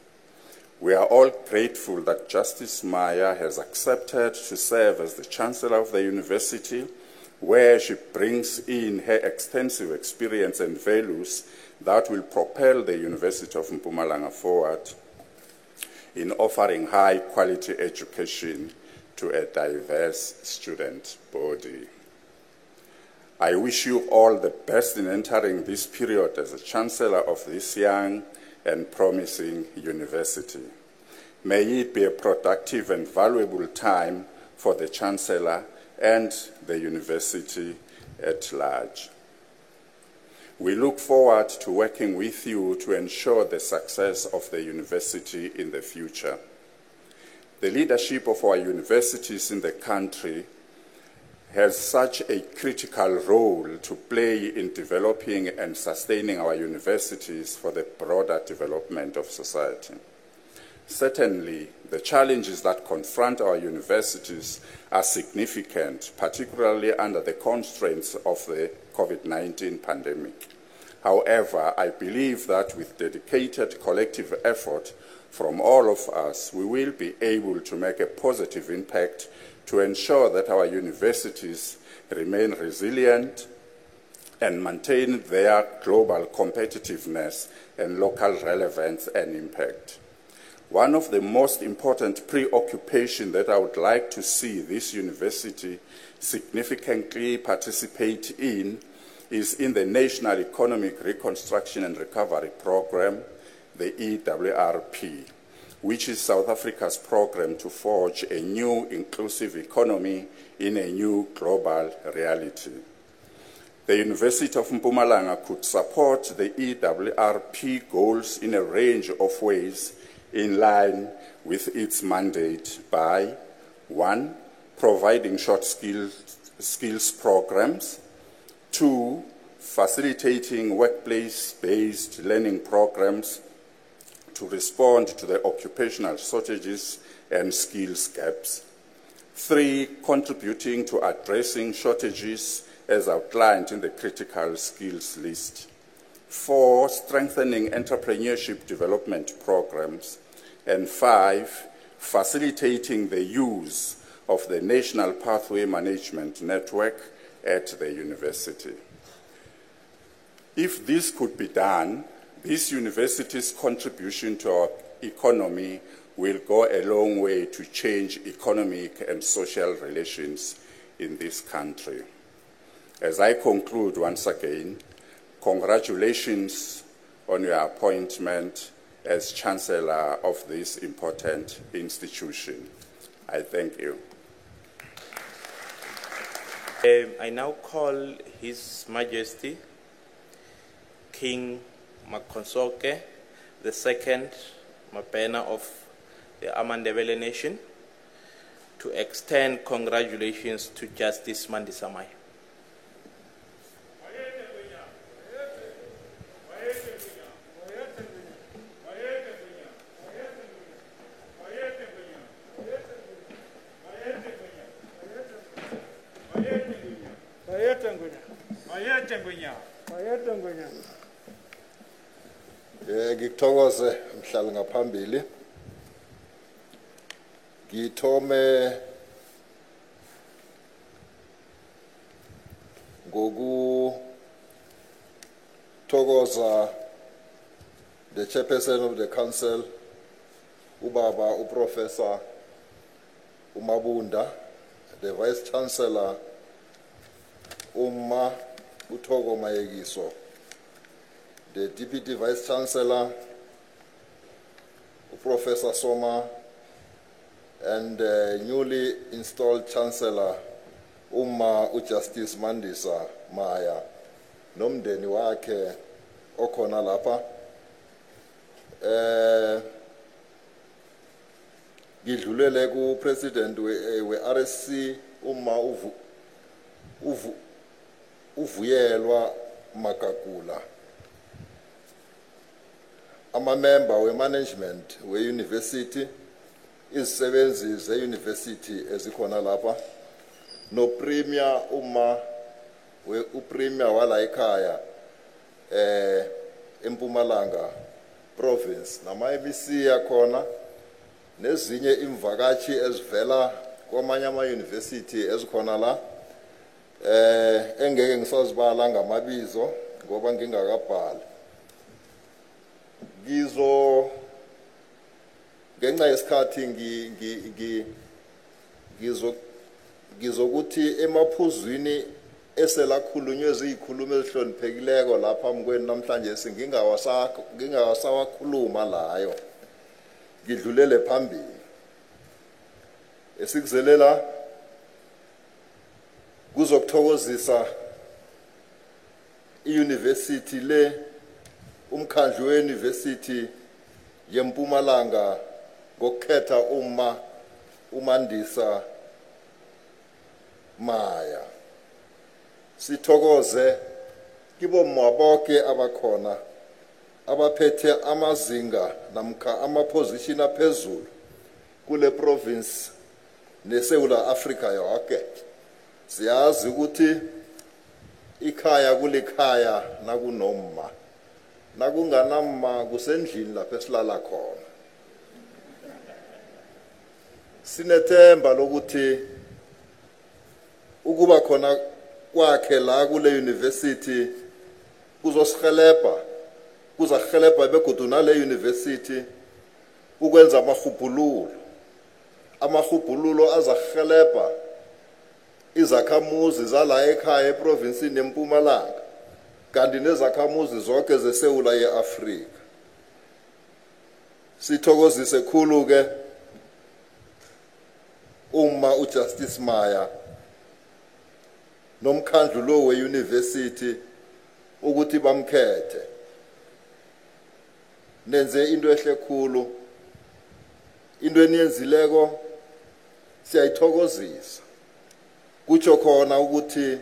We are all grateful that Justice Meyer has accepted to serve as the Chancellor of the university, where she brings in her extensive experience and values that will propel the University of Mpumalanga forward in offering high-quality education to a diverse student body. I wish you all the best in entering this period as a Chancellor of this young and promising university. May it be a productive and valuable time for the Chancellor and the university at large. We look forward to working with you to ensure the success of the university in the future. The leadership of our universities in the country has such a critical role to play in developing and sustaining our universities for the broader development of society. Certainly, the challenges that confront our universities are significant, particularly under the constraints of the COVID-19 pandemic. However, I believe that with dedicated collective effort from all of us, we will be able to make a positive impact to ensure that our universities remain resilient and maintain their global competitiveness and local relevance and impact. One of the most important preoccupations that I would like to see this university significantly participate in is in the National Economic Reconstruction and Recovery Program, the EWRP, which is South Africa's program to forge a new inclusive economy in a new global reality. The University of Mpumalanga could support the EWRP goals in a range of ways in line with its mandate by 1. Providing short skills programs, 2. Facilitating workplace-based learning programs to respond to the occupational shortages and skills gaps, 3. Contributing to addressing shortages as outlined in the critical skills list, 4. Strengthening entrepreneurship development programs, and 5. Facilitating the use of the National Pathway Management Network at the university. If this could be done, this university's contribution to our economy will go a long way to change economic and social relations in this country. As I conclude once again, congratulations on your appointment as Chancellor of this important institution. I thank you. I now call His Majesty King Makhosoke II, Mapena of the Amandebele Nation, to extend congratulations to Justice Mandisamai. Ngikuthokoze mhlali ngaphambili. Ngithome ngokuthokoza the chairperson of the council, ubaba uprofessor uMabunda, the vice chancellor Uma Uthogo Mayekiso, the deputy vice chancellor Professor Soma, and the newly installed chancellor Uma Justice Mandisa Maya nomndeni wakhe okhona lapha. Ngidlulele ku president we RSC Uma Uvuyelwa Makakula, ama-member we-management we-university, izisebenzi ze-university ezikhona lapha, no-premier upremier wala ekhaya eMpumalanga province, nama-MEC yakhona, nezinye imvakatshi ezivela kwamanye ama-university ezikhona la, engeke ngisazibala ngamabizo ngoba ngingakabhali. Ngenxa yesikhathi ngizokuthi emaphuzwini eselakhulunywe izikhulumo ezihloniphekileko lapha mkweni namhlanje ngingawasawakhuluma layo, ngidlulele phambili. Esikuzelela kuzokuthokozisa i-university le, umkhandlu we-university yeMpumalanga ngokukhetha uMandisa Maya. Sithokoze kibo bonke abakhona abaphethe amazinga namkha amaposition aphezulu kule province neSouth Africa yonke. Siyazi ukuthi ikhaya kulikhaya nakunomma. Nakunganamma kusendlini lapho esilala khona. Sinethemba lokuthi ukuba khona kwakhe la kule university kuzahelebha begodu nale university ukwenza amahubhululo azahelebha izakhamuzi zala ekhaya eprovinsini yeMpumalanga kanti nezakhamuzi zonke zeSewula yeAfrika. Sithokozise khulu ke uma uJustice Maya nomkhandlu lo weuniversity ukuthi bamkhethe. Nenze into ehle khulu, into eniyenzileko siyayithokozisa. Kutsho khona ukuthi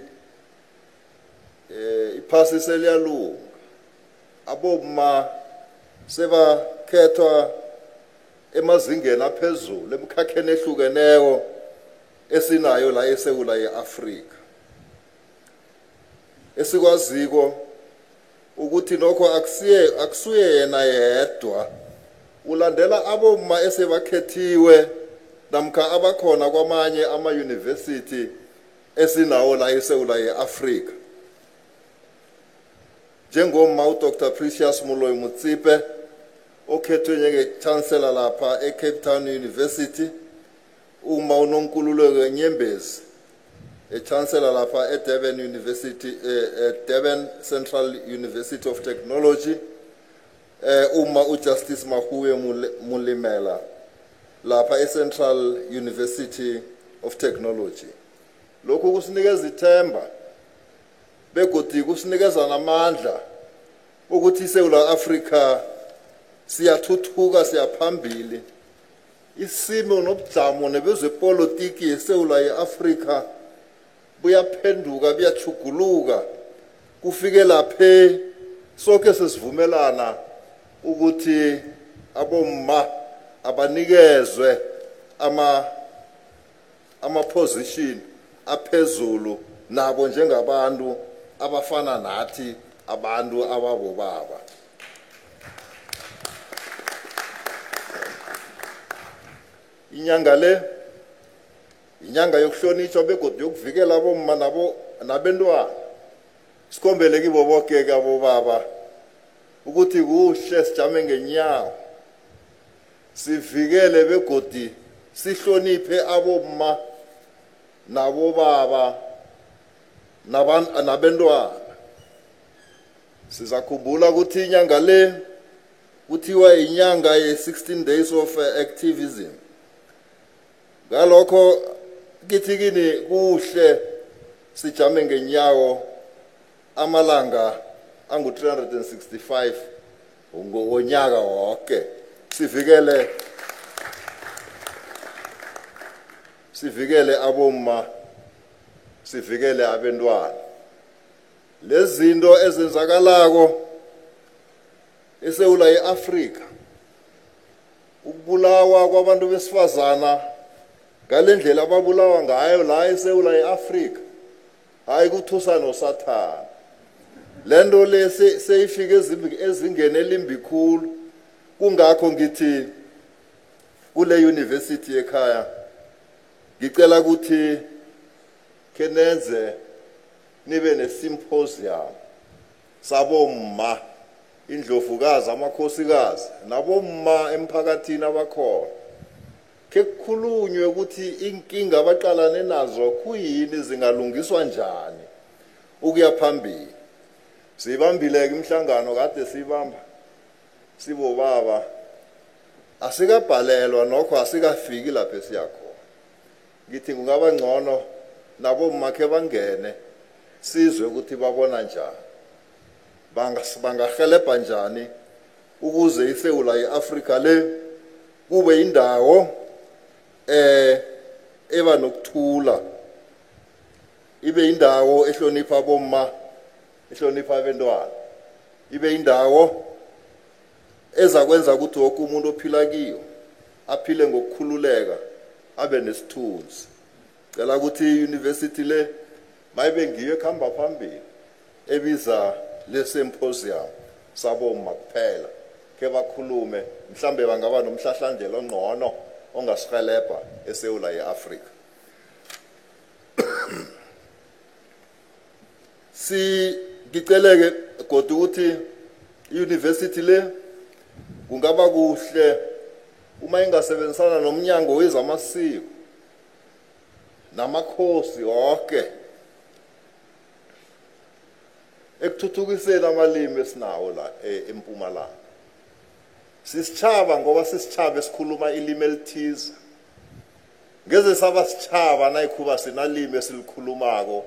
iphasi seliyalunga, aboma sebakhethwa emazingeni aphezulu emkhakheni ehlukeneyo esinayo la eSewula yeAfrika. Esikwaziko ukuthi nokho akusuye yena yedwa, ulandela aboma esebakhethiwe namkha abakhona kwamanye ama-university esinawo la eSewula yeAfrika. Njengoma uDr. Precious Moloi Mutsipe okhethwe njenge-chancellor lapha eCape Town University, uma uNonkululeko Nyembezi chancellor lapha eDurban University, Durban Central University of Technology, uma uJustice Mahuwe Mulimela lapha eCentral University of Technology. Lokhu kusinikeza ithemba begodi kusinikeza namandla ukuthi iSouth Africa siyathuthuka siyaphambili. Isimo nobujamo nebezepolitiki yeSouth yeAfrika buyaphenduka buyachuguluka kufike laphe sonke sesivumelana ukuthi abomma abanikezwe ama position aphezulu nabo njengabantu abafana nathi abantu ababobaba. Inyanga le inyanga yokuhlonishwa begodwa yokuvikela abomma nabantwana. Sikhombele kibo bonke ke abobaba ukuthi kuhle sijame ngenyawo sivikele begodi sihloniphe abomma nabobaba nabantwana. Sizakhumbula ukuthi inyanga le kuthiwa inyanga ye-16 days of activism. Ngalokho kithi kini kuhle sijame ngenyawo amalanga angu-365 ngonyaka wonke sivikele abomma sivikele abantwana. Lezinto ezenzakalako eSewula yeAfrika, ukubulawa kwabantu besifazana ngalendlela ababulawa ngayo la eSewula yeAfrika, hayi kuthusa noSathana. Lento le seyifike ezingene elimbi khulu. Kungakho ngithi kule university ekhaya ngicela ukuthi kenenze nibe ne-symposium sabomma, indlovukazi, amakhosikazi nabomma emphakathini abakhona. Ke kukhulunywe ukuthi inkinga abaqalane nazo kuyini, zingalungiswa njani ukuya phambili. Sibambile imihlangano kade sibamba sibobaba, asikabhalelwa nokho asikafiki lapho siyakhona. Ngithi kungaba ngcono nabomma ke bangene sizwe ukuthi babona njani, bangahelebha njani ukuze iSewula yeAfrika le kube indawo eba nokuthula, ibe indawo ehlonipha abomma, ehlonipha abantwana, ibe indawo ezakwenza ukuthi wonke umuntu ophila kiyo aphile ngokukhululeka abe nesithunzi. Cela ukuthi i-university le mayibe ngiyo ekhamba phambili ebiza le symposium saboma kuphela ke bakhulume mhlambe bangaba nomhlahlandlela ongqono ongasihelebha eSewula yeAfrika. Ngiceleke kodwa ukuthi i-university le kungaba kuhle uma ingasebenzisana nomnyango wezamasiko namakhosi wonke ekuthuthukiseni amalimi esinawo la eMpumalanga. Sisichaba ngoba sisichaba esikhuluma ilimi elithize. Ngeze saba sichaba nayikhuba sinalimi esilikhulumako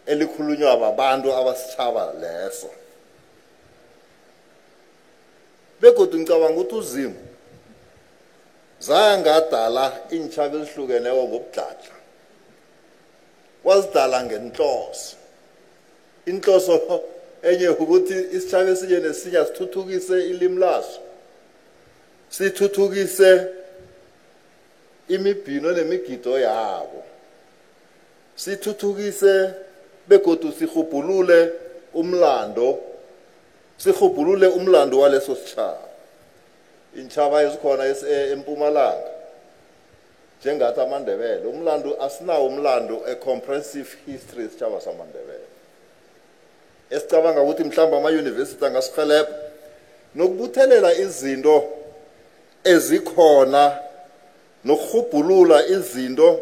elikhulunywa abantu abasichaba leso. Begodwa ngicabanga ukuthi uZimu zangadala inchaba ezihlukeneyo ngobudladla. Wazidala ngenhloso. Inhloso enye ukuthi isitshaba esinye nesinye sithuthukise ilimi laso. Sithuthukise imibhino nemigido yabo. Sithuthukise begodwa sihubhulule umlando. Sihubhulule umlando waleso sitshaba. Inchaba ezikhona eMpumalanga njengathi amaNdebele umlando asinawo umlando a comprehensive history sitshaba samaNdebele. Esicabanga ukuthi mhlamba ama-university angasihelebha nokubuthelela izinto ezikhona nokuhubhulula izinto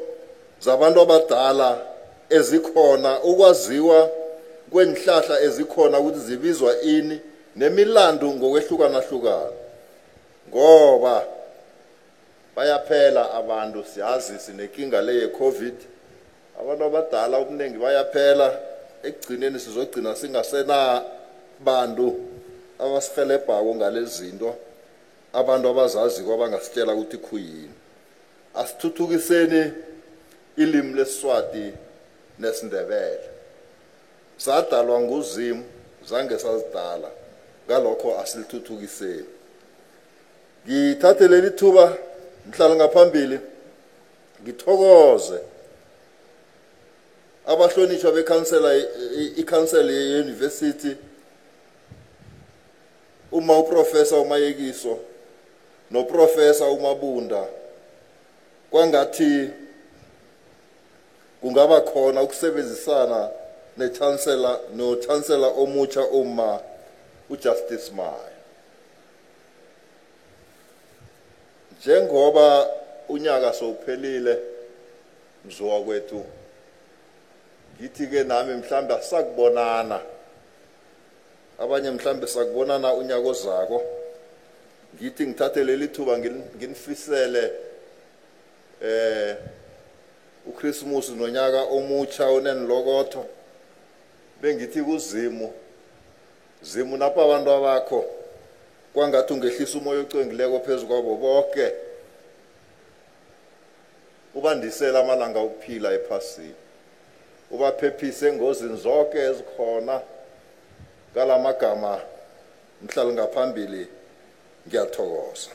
zabantu abadala ezikhona ukwaziwa kwenhlahla ezikhona ukuthi zibizwa ini nemilando ngokwehlukahlukana ngoba bayaphela abantu siyazi sinenkinga le ye-COVID. Abantu abadala obuningi bayaphela ekugcineni sizogcina singasena bantu abasihelebhako ngalezinto abantu abazazi kwabangasitshela ukuthi khuyini. Asithuthukiseni ilimi leSiswati nesiNdebele. Sadalwa nguZimu zange sazidala ngalokho asilithuthukiseni. Ngithathe leli thuba mhlala ngaphambili ngithokoze abahlonishwa ikhansela ye-university uprofessor uMayekiso noprofessor uMabunda kwangathi kungaba khona ukusebenzisana no-chancellor omutsha uJustice Maya. Njengoba unyaka sowuphelile mzowa kwethu ngithi ke nami mhlawumbe asakubonana abanye mhlawumbe sakubonana unyaka ozako ngithi ngithathe leli thuba nginifisele uChristmas nonyaka omutsha onenilokotho bengithi kuZimu napha abantu abakho kwangathi ungehlisa umoya ocwengileko phezulu kwabo bonke ubandisela amalanga okuphila ephasini ubaphephise engozini zonke ezikhona ngalamagama mhlala ngaphambili ngiyathokoza.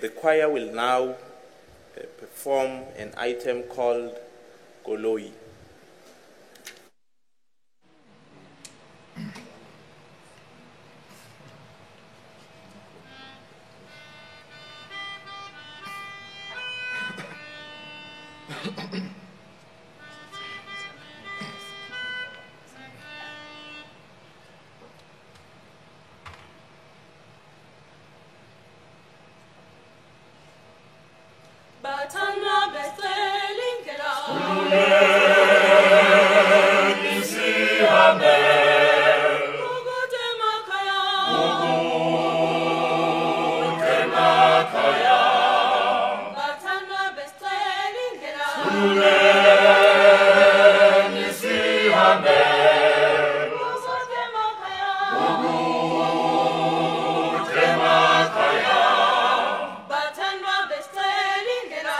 The choir will now perform an item called Goloi.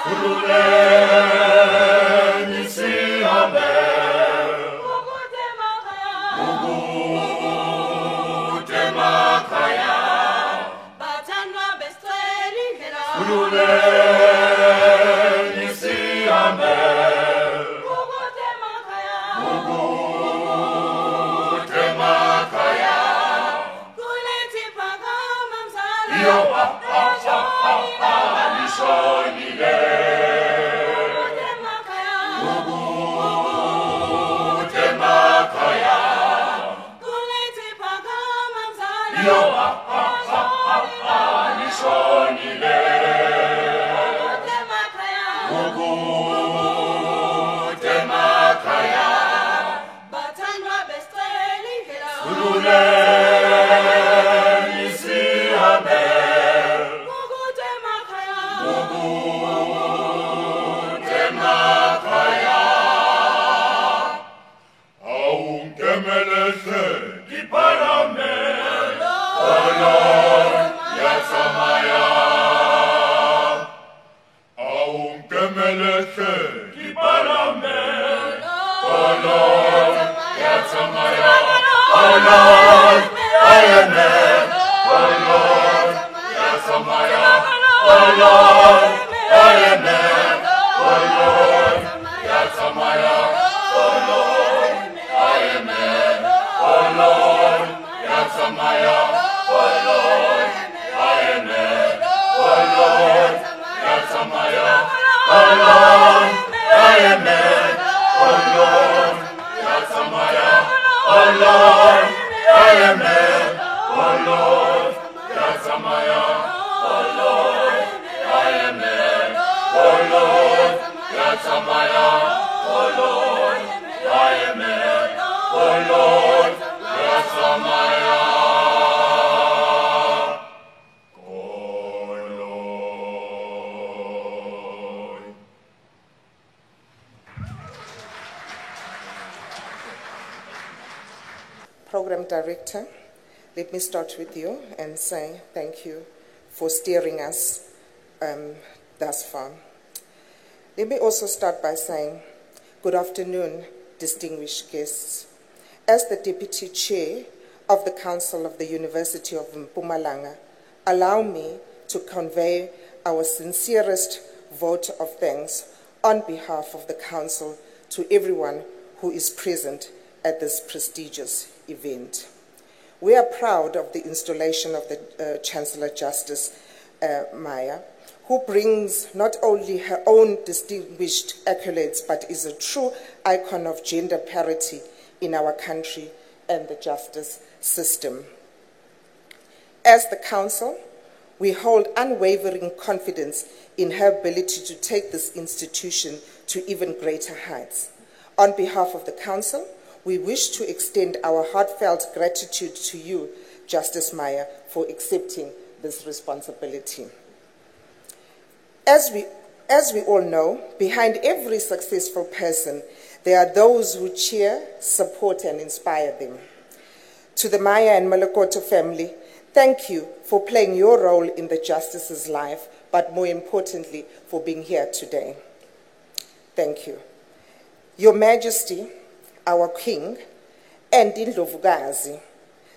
Kulule Khululeni sihambe ukute emakhaya iyo lishonile ukute emakhaya iyo lishonile ukute emakhaya Khululeni sihambe ukute emakhaya awunkemelele iparliament yasamaya awunkemelele iparliament yasamaya Oh Lord, IMF. Oh Lord, Yasamaya. Oh Lord, IMF. Oh Lord, Yasamaya. Oh Lord, IMF. Oh Lord, Yasamaya. Oh Lord, IMF. Oh Lord, Yasamaya. Oh Lord, IMF. Oh Lord, Yasamaya. Oh Lord, IMF. Oh Lord, Yasamaya. Oh Lord, IMF. Oh Lord, Yasamaya. Oh Lord, IMF. Oh Lord, Yasamaya. Program Director, let me start with you and say thank you for steering us thus far. Let me also start by saying good afternoon, distinguished guests. As the Deputy Chair of the Council of the University of Mpumalanga, allow me to convey our sincerest vote of thanks on behalf of the Council to everyone who is present at this prestigious event. We are proud of the installation of the Chancellor Justice Maya, who brings not only her own distinguished accolades, but is a true icon of gender parity in our country and the justice system. As the Council, we hold unwavering confidence in her ability to take this institution to even greater heights. On behalf of the Council, we wish to extend our heartfelt gratitude to you, Justice Maya, for accepting this responsibility. As we all know, behind every successful person, there are those who cheer, support, and inspire them. To the Maya and Malakoto family, thank you for playing your role in the justice's life, but more importantly, for being here today. Thank you. Your Majesty, our King, and Indlovukazi,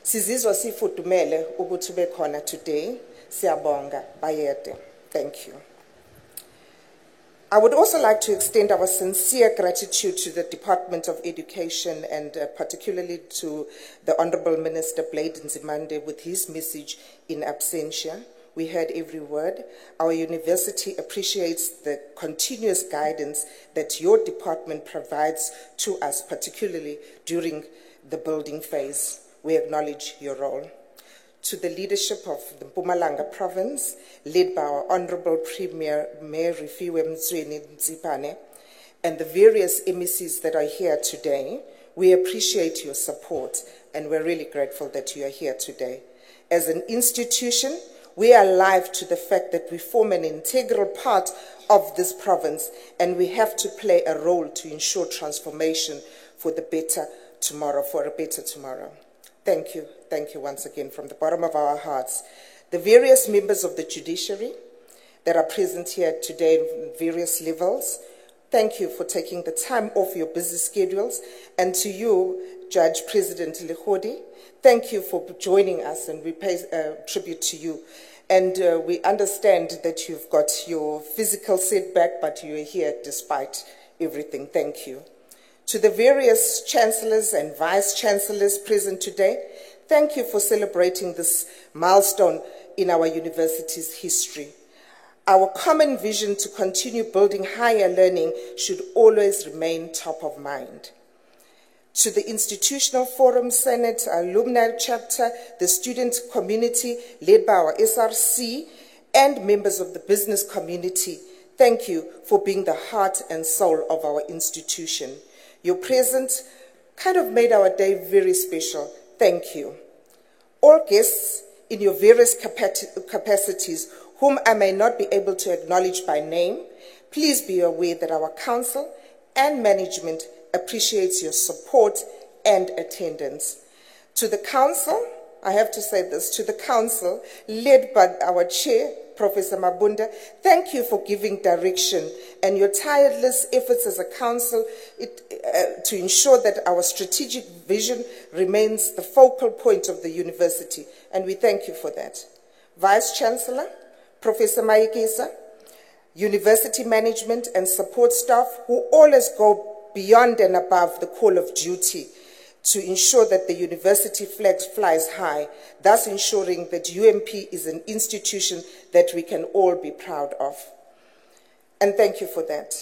sizizwa sifudumele ukuthi ube khona today. Siyabonga bayede. Thank you. I would also like to extend our sincere gratitude to the Department of Education and particularly to the Honorable Minister Blade Nzimande with his message in absentia. We heard every word. Our university appreciates the continuous guidance that your department provides to us, particularly during the building phase. We acknowledge your role. To the leadership of the Mpumalanga province, led by our Honorable Premier Mayor Refiwe Mtsweni-Ntsipane, and the various MECs that are here today, we appreciate your support and we're really grateful that you are here today. As an institution, we are alive to the fact that we form an integral part of this province and we have to play a role to ensure transformation for the better tomorrow, for a better tomorrow. Thank you once again from the bottom of our hearts. The various members of the judiciary that are present here today in various levels, thank you for taking the time off your busy schedules. And to you, Judge President Lekhodi, thank you for joining us, and we pay tribute to you And we understand that you've got your physical setback, but you are here despite everything. Thank you. To the various chancellors and vice-chancellors present today, thank you for celebrating this milestone in our university's history. Our common vision to continue building higher learning should always remain top of mind. To the Institutional Forum Senate, our alumni chapter, the student community led by our SRC, and members of the business community, thank you for being the heart and soul of our institution. Your presence kind of made our day very special. Thank you. All guests in your various capacities, whom I may not be able to acknowledge by name, please be aware that our council and management appreciates your support and attendance. To the council, I have to say this, to the council led by our chair, Professor Mabunda, thank you for giving direction and your tireless efforts as a council to ensure that our strategic vision remains the focal point of the university, and we thank you for that. Vice-Chancellor, Professor Mayekisa, university management and support staff who always go beyond and above the call of duty to ensure that the university flag flies high, thus ensuring that UMP is an institution that we can all be proud of. And thank you for that.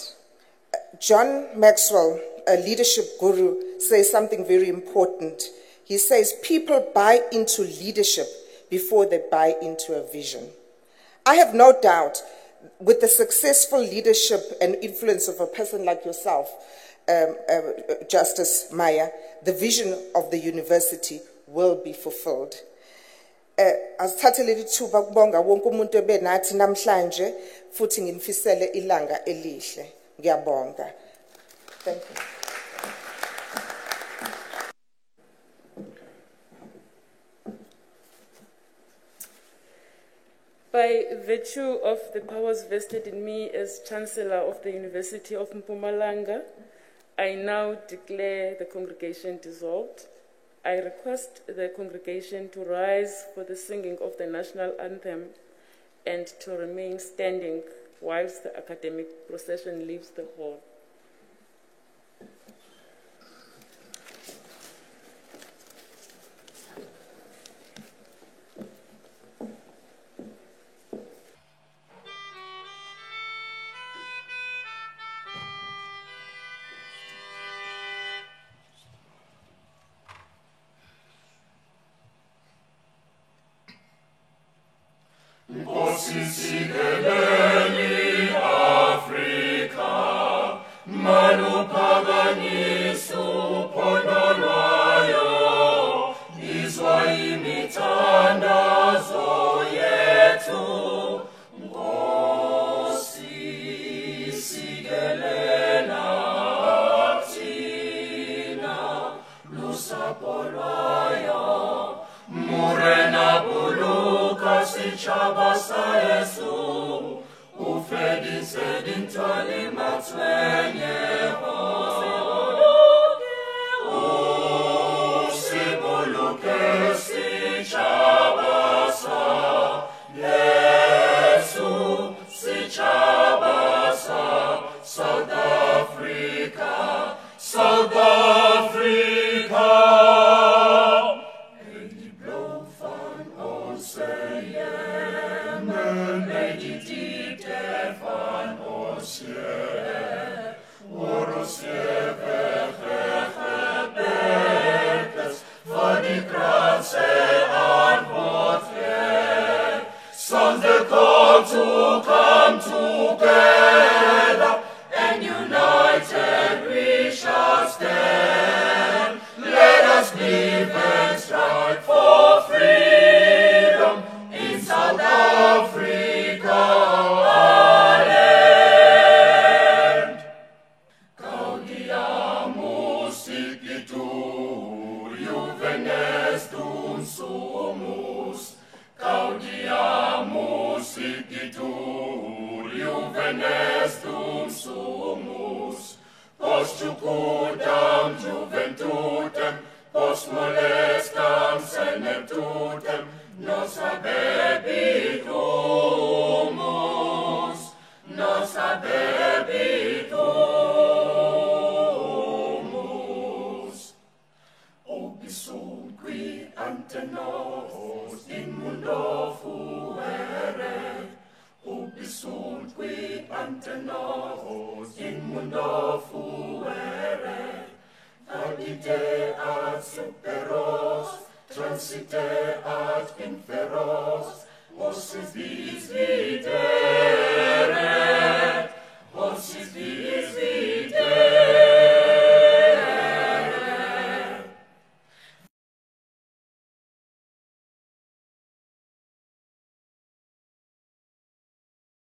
John Maxwell, a leadership guru, says something very important. He says, people buy into leadership before they buy into a vision. I have no doubt with the successful leadership and influence of a person like yourself, Justice Maya, the vision of the university will be fulfilled. Asithathe leli thuba kubonga wonke umuntu ebenathi namhlanje futhi ngimfisele ilanga elihle. Ngiyabonga. Thank you. By virtue of the powers vested in me as Chancellor of the University of Mpumalanga, I now declare the congregation dissolved. I request the congregation to rise for the singing of the national anthem and to remain standing whilst the academic procession leaves the hall. Sigeleni Africa, manupaganisu ponolwayo, izwa imitandazo yetu, Nkosi sigelena tina, lusapho lwayo, murena buluka sichaba sa Yesu, ufedi sedintali matwenye usibuluke sichaba sa Yesu, sichaba sa South Africa, South Africa. Sons the call to come together, and united we shall stand. Let us live and strive for freedom in South Africa, our land. Gaudiamus igitur juvenestum sumus, Gaudiamus igitur juvenestum sumus, post jucundam juventutem, post molestam senectutem, nos habebitur nos in mundo fuere, adite ad superos, transite ad inferos, ossis vis videre.